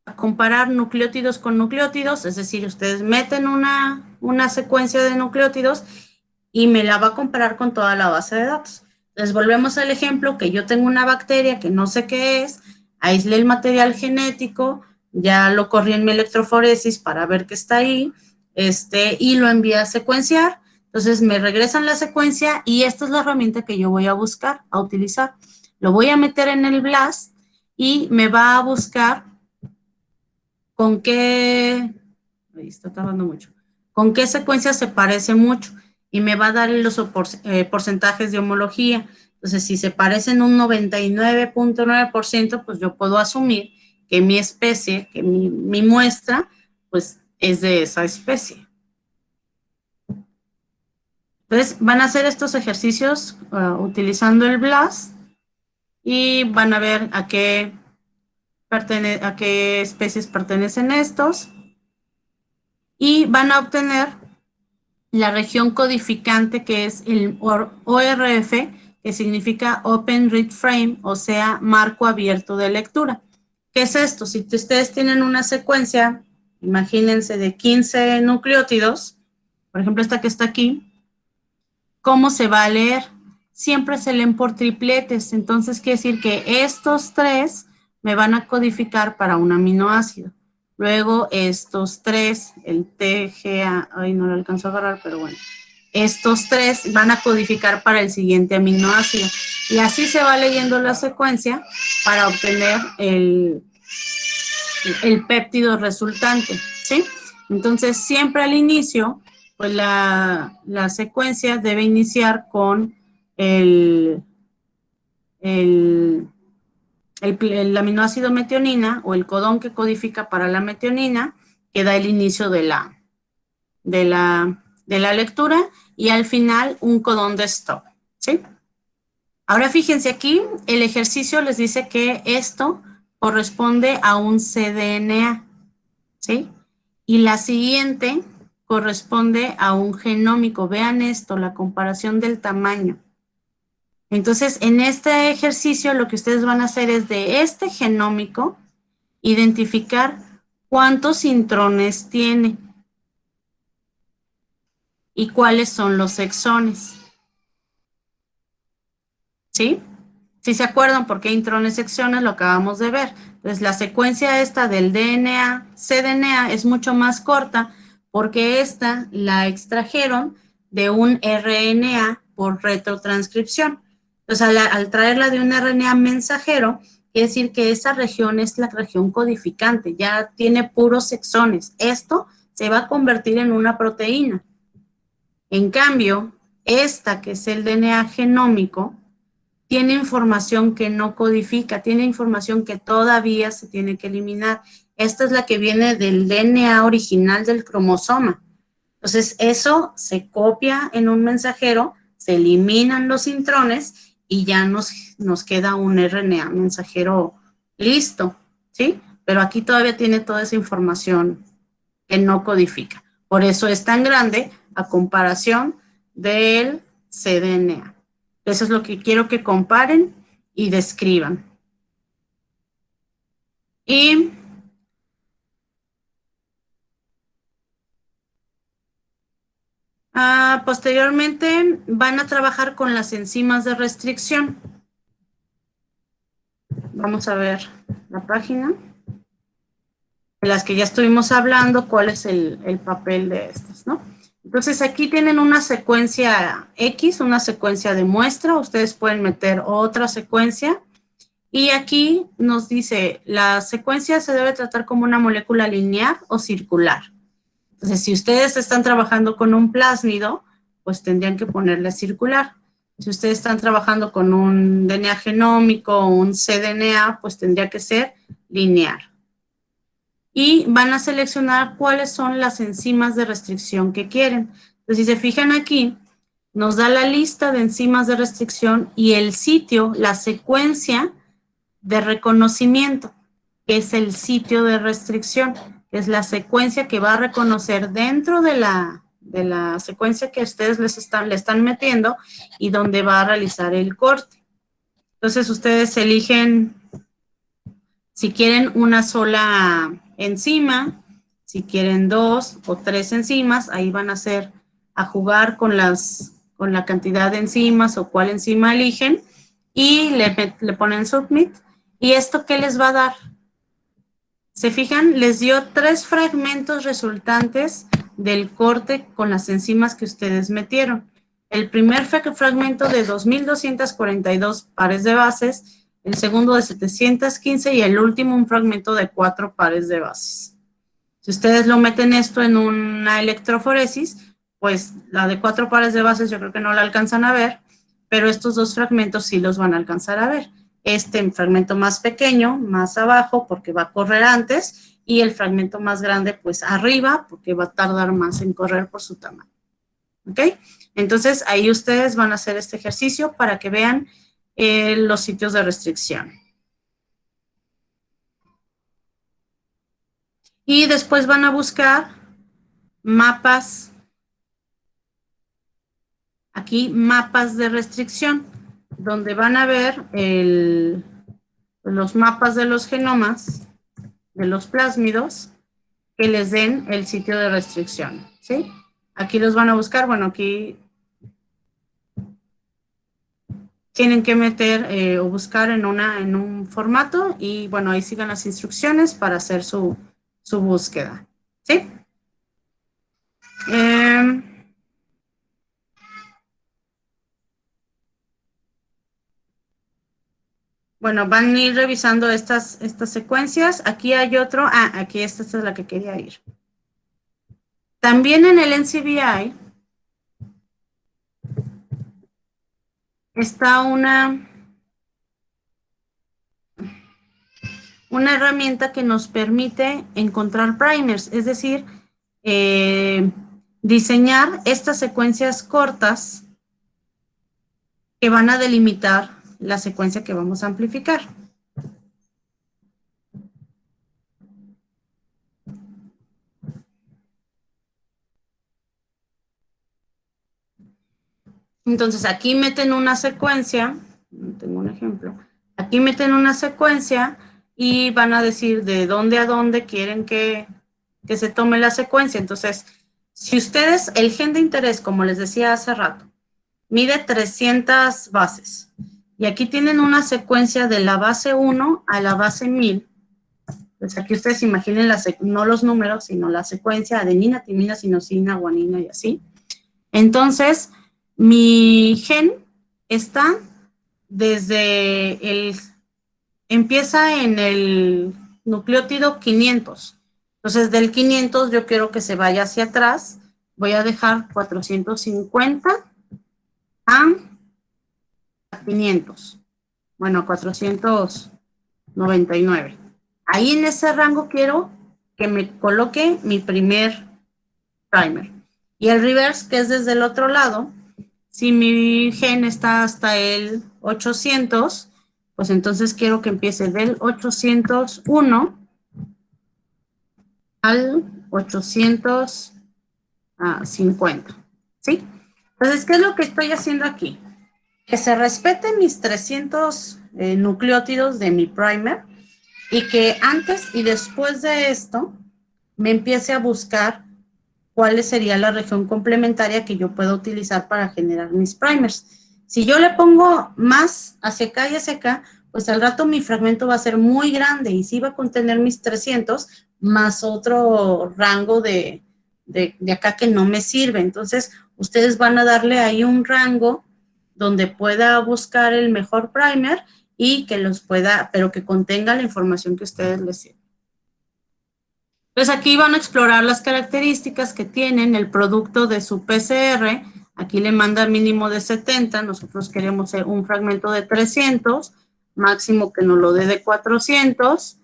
a comparar nucleótidos con nucleótidos, es decir, ustedes meten una secuencia de nucleótidos y me la va a comparar con toda la base de datos. Entonces, volvemos al ejemplo que yo tengo una bacteria que no sé qué es, aislé el material genético, ya lo corrí en mi electroforesis para ver qué está ahí, y lo envié a secuenciar. Entonces, me regresan la secuencia y esta es la herramienta que yo voy a buscar, a utilizar. Lo voy a meter en el BLAST y me va a buscar con qué, ahí está tardando mucho, con qué secuencia se parece mucho y me va a dar los porcentajes de homología. Entonces, si se parecen un 99.9%, pues yo puedo asumir que mi especie, que mi muestra, pues es de esa especie. Entonces, van a hacer estos ejercicios utilizando el BLAST y van a ver a qué especies pertenecen estos y van a obtener la región codificante que es el ORF, que significa Open Read Frame, o sea, marco abierto de lectura. ¿Qué es esto? Si ustedes tienen una secuencia, imagínense de 15 nucleótidos, por ejemplo esta que está aquí, ¿cómo se va a leer? Siempre se leen por tripletes, entonces quiere decir que estos 3 me van a codificar para un aminoácido. Luego estos 3, el TGA, ay, no lo alcanzo a agarrar, pero bueno. Estos 3 van a codificar para el siguiente aminoácido. Y así se va leyendo la secuencia para obtener el péptido resultante, ¿sí? Entonces, siempre al inicio, pues la secuencia debe iniciar con el aminoácido metionina o el codón que codifica para la metionina, que da el inicio de la lectura, y al final un codón de stop, ¿sí? Ahora fíjense aquí, el ejercicio les dice que esto corresponde a un cDNA, ¿sí? Y la siguiente corresponde a un genómico. Vean esto, la comparación del tamaño. Entonces, en este ejercicio lo que ustedes van a hacer es de este genómico identificar cuántos intrones tiene y cuáles son los exones. ¿Sí? Si se acuerdan por qué intrones, exones, lo acabamos de ver. Entonces, la secuencia esta del DNA, cDNA, es mucho más corta porque esta la extrajeron de un RNA por retrotranscripción. Entonces, al traerla de un RNA mensajero, quiere decir que esa región es la región codificante, ya tiene puros exones. Esto se va a convertir en una proteína. En cambio, esta que es el DNA genómico, tiene información que no codifica, tiene información que todavía se tiene que eliminar. Esta es la que viene del DNA original del cromosoma. Entonces, eso se copia en un mensajero, se eliminan los intrones y ya nos queda un RNA mensajero listo, ¿sí? Pero aquí todavía tiene toda esa información que no codifica. Por eso es tan grande a comparación del cDNA. Eso es lo que quiero que comparen y describan. Y posteriormente van a trabajar con las enzimas de restricción. Vamos a ver la página. De las que ya estuvimos hablando, cuál es el papel de estas, ¿no? Entonces, aquí tienen una secuencia X, una secuencia de muestra. Ustedes pueden meter otra secuencia. Y aquí nos dice, la secuencia se debe tratar como una molécula lineal o circular. Entonces, si ustedes están trabajando con un plásmido, pues tendrían que ponerle circular. Si ustedes están trabajando con un DNA genómico o un cDNA, pues tendría que ser lineal. Y van a seleccionar cuáles son las enzimas de restricción que quieren. Entonces, si se fijan aquí, nos da la lista de enzimas de restricción y el sitio, la secuencia de reconocimiento, que es el sitio de restricción, que es la secuencia que va a reconocer dentro de la secuencia que ustedes le están metiendo y donde va a realizar el corte. Entonces, ustedes eligen si quieren una sola enzima, si quieren 2 o 3 enzimas, ahí van a jugar con las con la cantidad de enzimas o cuál enzima eligen y le ponen Submit. ¿Y esto qué les va a dar? ¿Se fijan? Les dio 3 fragmentos resultantes del corte con las enzimas que ustedes metieron. El primer fragmento de 2.242 pares de bases, el segundo de 715 y el último un fragmento de 4 pares de bases. Si ustedes lo meten esto en una electroforesis, pues la de 4 pares de bases yo creo que no la alcanzan a ver, pero estos 2 fragmentos sí los van a alcanzar a ver. Este fragmento más pequeño, más abajo, porque va a correr antes, y el fragmento más grande, pues arriba, porque va a tardar más en correr por su tamaño. ¿Ok? Entonces, ahí ustedes van a hacer este ejercicio para que vean los sitios de restricción. Y después van a buscar mapas, aquí mapas de restricción, donde van a ver los mapas de los genomas, de los plásmidos, que les den el sitio de restricción, ¿sí? Aquí los van a buscar, bueno, aquí tienen que meter o buscar en un formato y, bueno, ahí sigan las instrucciones para hacer su búsqueda, ¿sí? Bueno, van a ir revisando estas secuencias. Aquí hay otro. Aquí esta es la que quería ir. También en el NCBI está una herramienta que nos permite encontrar primers, es decir, diseñar estas secuencias cortas que van a delimitar la secuencia que vamos a amplificar. Entonces, aquí meten una secuencia, tengo un ejemplo, aquí meten una secuencia y van a decir de dónde a dónde quieren que se tome la secuencia. Entonces, si ustedes, el gen de interés, como les decía hace rato, mide 300 bases, y aquí tienen una secuencia de la base 1 a la base 1000, pues aquí ustedes imaginen no los números, sino la secuencia adenina, timina, sinosina, guanina y así. Entonces, mi gen está empieza en el nucleótido 500. Entonces, del 500 yo quiero que se vaya hacia atrás. Voy a dejar 450 a 500. Bueno, 499. Ahí en ese rango quiero que me coloque mi primer primer. Y el reverse, que es desde el otro lado, si mi gen está hasta el 800, pues entonces quiero que empiece del 801 al 850, ¿sí? Entonces, ¿qué es lo que estoy haciendo aquí? Que se respeten mis 300 nucleótidos de mi primer y que antes y después de esto me empiece a buscar cuál sería la región complementaria que yo puedo utilizar para generar mis primers. Si yo le pongo más hacia acá y hacia acá, pues al rato mi fragmento va a ser muy grande y sí va a contener mis 300 más otro rango de acá que no me sirve. Entonces, ustedes van a darle ahí un rango donde pueda buscar el mejor primer y que los pueda, pero que contenga la información que ustedes les sirven. Pues aquí van a explorar las características que tienen el producto de su PCR. Aquí le manda mínimo de 70, nosotros queremos un fragmento de 300, máximo que nos lo dé de 400.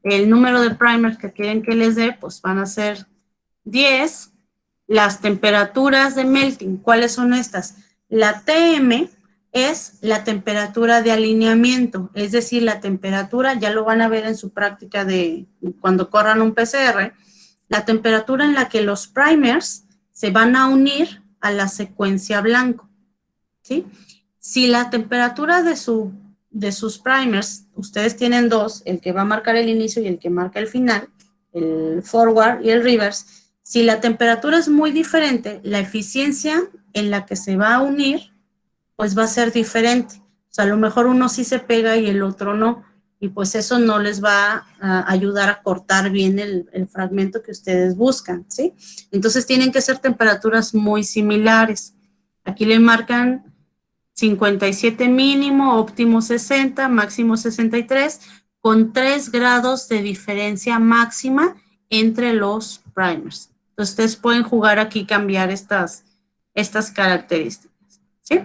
El número de primers que quieren que les dé, pues van a ser 10. Las temperaturas de melting, ¿cuáles son estas? La TM es la temperatura de alineamiento, es decir, la temperatura, ya lo van a ver en su práctica de cuando corran un PCR, la temperatura en la que los primers se van a unir a la secuencia blanco, ¿sí? Si la temperatura de sus primers, ustedes tienen dos, el que va a marcar el inicio y el que marca el final, el forward y el reverse, Si la temperatura es muy diferente, la eficiencia en la que se va a unir, pues va a ser diferente. O sea, a lo mejor uno sí se pega y el otro no, y pues eso no les va a ayudar a cortar bien el fragmento que ustedes buscan, ¿sí? Entonces tienen que ser temperaturas muy similares. Aquí le marcan 57 mínimo, óptimo 60, máximo 63, con 3 grados de diferencia máxima entre los primers. Entonces, ustedes pueden jugar aquí, cambiar estas características, ¿sí?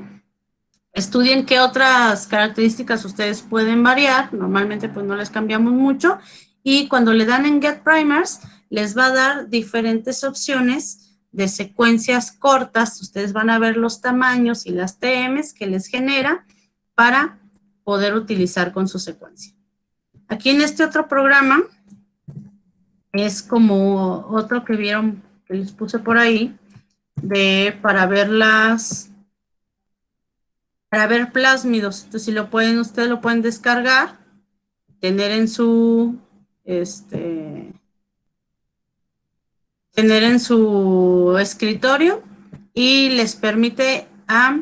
Estudien qué otras características ustedes pueden variar. Normalmente, pues, no les cambiamos mucho. Y cuando le dan en Get Primers, les va a dar diferentes opciones de secuencias cortas. Ustedes van a ver los tamaños y las TMs que les genera para poder utilizar con su secuencia. Aquí en este otro programa, es como otro que vieron, que les puse por ahí, para ver plásmidos. Entonces, si ustedes lo pueden descargar, tener en su, escritorio, y les permite a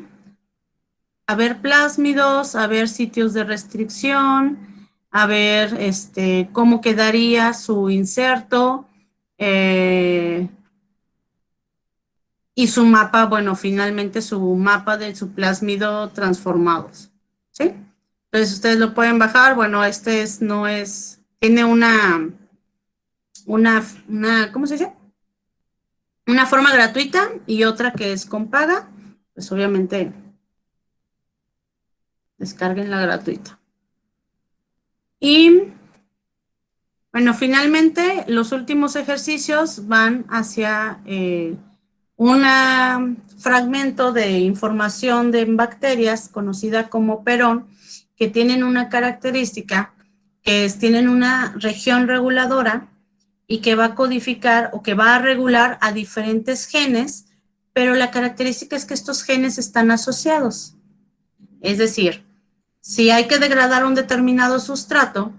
ver plásmidos, a ver sitios de restricción, a ver cómo quedaría su inserto, y su mapa, bueno, finalmente su mapa de su plásmido transformados, ¿sí? Entonces, ustedes lo pueden bajar. Bueno, tiene una, ¿cómo se dice? Una forma gratuita y otra que es con paga. Pues obviamente, descarguen la gratuita. Y, bueno, finalmente, los últimos ejercicios van hacia un fragmento de información de bacterias conocida como perón, que tienen una característica, tienen una región reguladora y que va a codificar o que va a regular a diferentes genes, pero la característica es que estos genes están asociados. Es decir, si hay que degradar un determinado sustrato,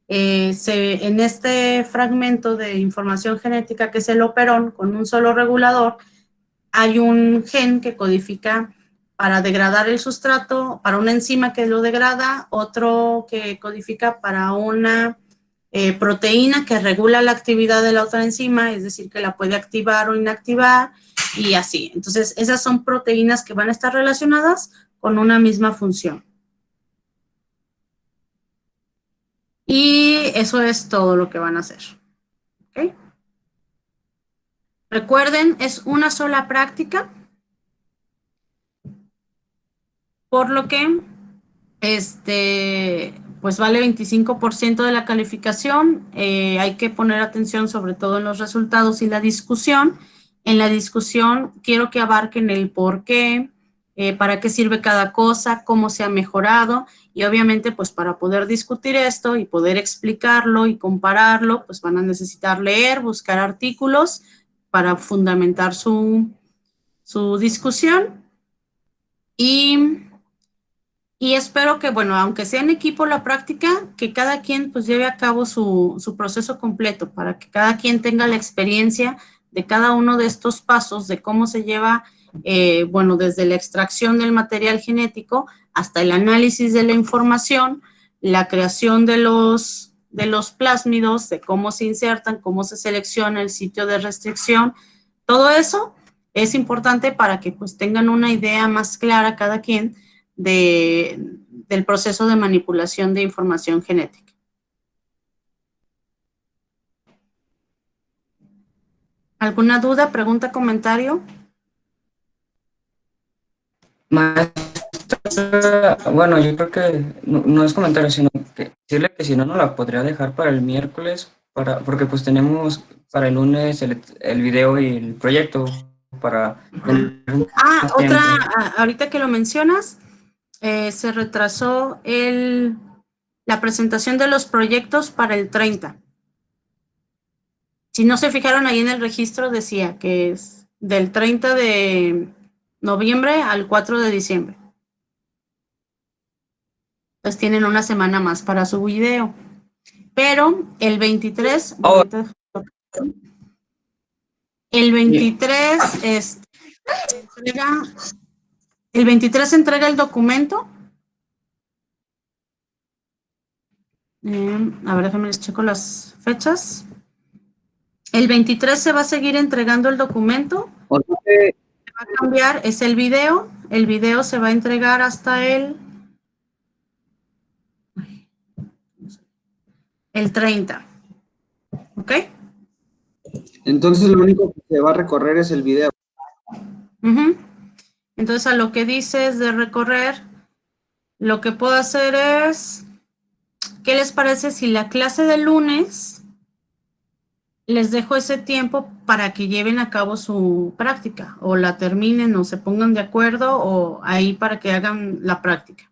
en este fragmento de información genética que es el operón, con un solo regulador, hay un gen que codifica para degradar el sustrato, para una enzima que lo degrada, otro que codifica para una proteína que regula la actividad de la otra enzima, es decir, que la puede activar o inactivar, y así. Entonces, esas son proteínas que van a estar relacionadas con una misma función. Y eso es todo lo que van a hacer. ¿Ok? Recuerden, es una sola práctica, por lo que pues vale 25% de la calificación. Hay que poner atención sobre todo en los resultados y la discusión. En la discusión quiero que abarquen el por qué, para qué sirve cada cosa, cómo se ha mejorado, y obviamente pues para poder discutir esto y poder explicarlo y compararlo, pues van a necesitar leer, buscar artículos para fundamentar su discusión. Y espero que, bueno, aunque sea en equipo la práctica, que cada quien pues lleve a cabo su proceso completo, para que cada quien tenga la experiencia de cada uno de estos pasos, de cómo se lleva, bueno, desde la extracción del material genético hasta el análisis de la información, la creación de los plásmidos, de cómo se insertan, cómo se selecciona el sitio de restricción. Todo eso es importante para que pues tengan una idea más clara cada quien del proceso de manipulación de información genética. ¿Alguna duda, pregunta, comentario? Maestra, bueno, yo creo que no es comentario, sino que decirle que si no, no la podría dejar para el miércoles, porque pues tenemos para el lunes el video y el proyecto para... ahorita que lo mencionas, se retrasó la presentación de los proyectos para el 30. Si no se fijaron ahí en el registro, decía que es del 30 de noviembre al 4 de diciembre. Entonces tienen una semana más para su video. Pero el 23... El 23 el 23 se entrega el documento. A ver, déjame les checo las fechas. El 23 se va a seguir entregando el documento. Va a cambiar, es el video. El video se va a entregar hasta el 30. ¿Ok? Entonces lo único que se va a recorrer es el video. Ujú. Entonces, a lo que dices de recorrer, lo que puedo hacer es, ¿qué les parece si la clase de lunes les dejo ese tiempo para que lleven a cabo su práctica o la terminen o se pongan de acuerdo o ahí para que hagan la práctica?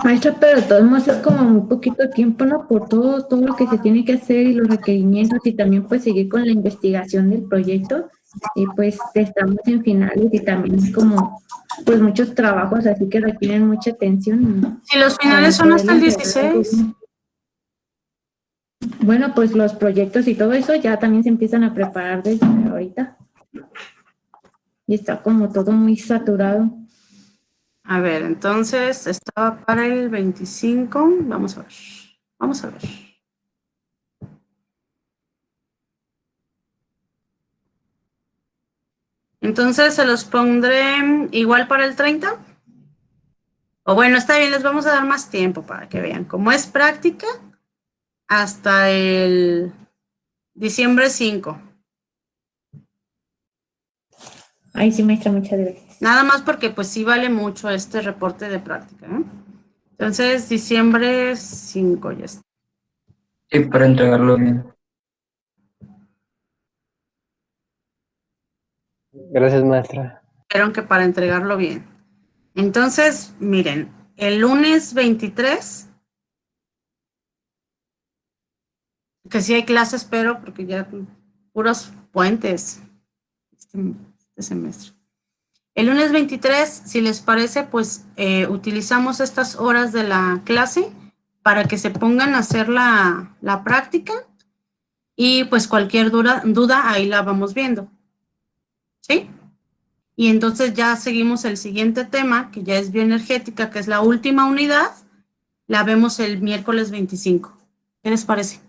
Maestra, pero de todos modos es como muy poquito tiempo, ¿no? Por todo lo que se tiene que hacer y los requerimientos y también pues seguir con la investigación del proyecto. Y pues estamos en finales y también es como pues muchos trabajos así que requieren mucha atención. Si los finales son hasta el 16. Bueno, pues los proyectos y todo eso ya también se empiezan a preparar desde ahorita. Y está como todo muy saturado. A ver, entonces estaba para el 25. Vamos a ver. Vamos a ver. Entonces se los pondré igual para el 30. O bueno, está bien, les vamos a dar más tiempo para que vean. Como es práctica, hasta el diciembre 5. Ay, sí, maestra, muchas gracias. Nada más porque pues sí vale mucho este reporte de práctica, ¿eh? Entonces, diciembre 5 ya está. Sí, para entregarlo bien. Gracias, maestra. Dijeron que para entregarlo bien. Entonces, miren, el lunes 23, que sí hay clases, pero porque ya puros puentes este semestre. El lunes 23, si les parece, pues utilizamos estas horas de la clase para que se pongan a hacer la práctica y pues cualquier duda ahí la vamos viendo. ¿Sí? Y entonces ya seguimos el siguiente tema, que ya es bioenergética, que es la última unidad. La vemos el miércoles 25. ¿Qué les parece?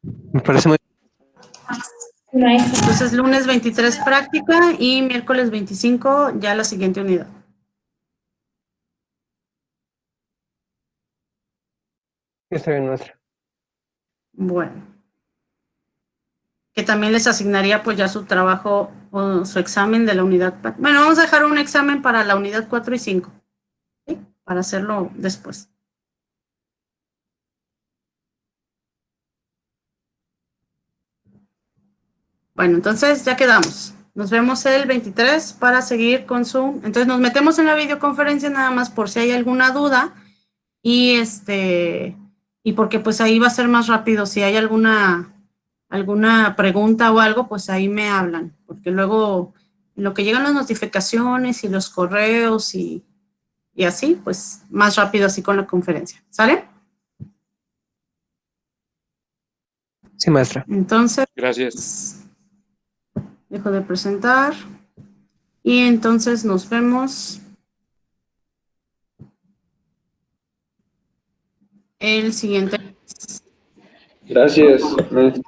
Me parece muy... Entonces, lunes 23 práctica y miércoles 25 ya la siguiente unidad. Está bien, maestra. Bueno. Que también les asignaría pues ya su trabajo o su examen de la unidad. Bueno, vamos a dejar un examen para la unidad 4 y 5. ¿Sí? Para hacerlo después. Bueno, entonces ya quedamos. Nos vemos el 23 para seguir con su... Entonces nos metemos en la videoconferencia nada más por si hay alguna duda y y porque pues ahí va a ser más rápido. Si hay alguna pregunta o algo, pues ahí me hablan, porque luego en lo que llegan las notificaciones y los correos y así, pues más rápido así con la conferencia. ¿Sale? Sí, maestra. Entonces, Gracias. Dejo de presentar y entonces nos vemos el siguiente. Gracias, maestra.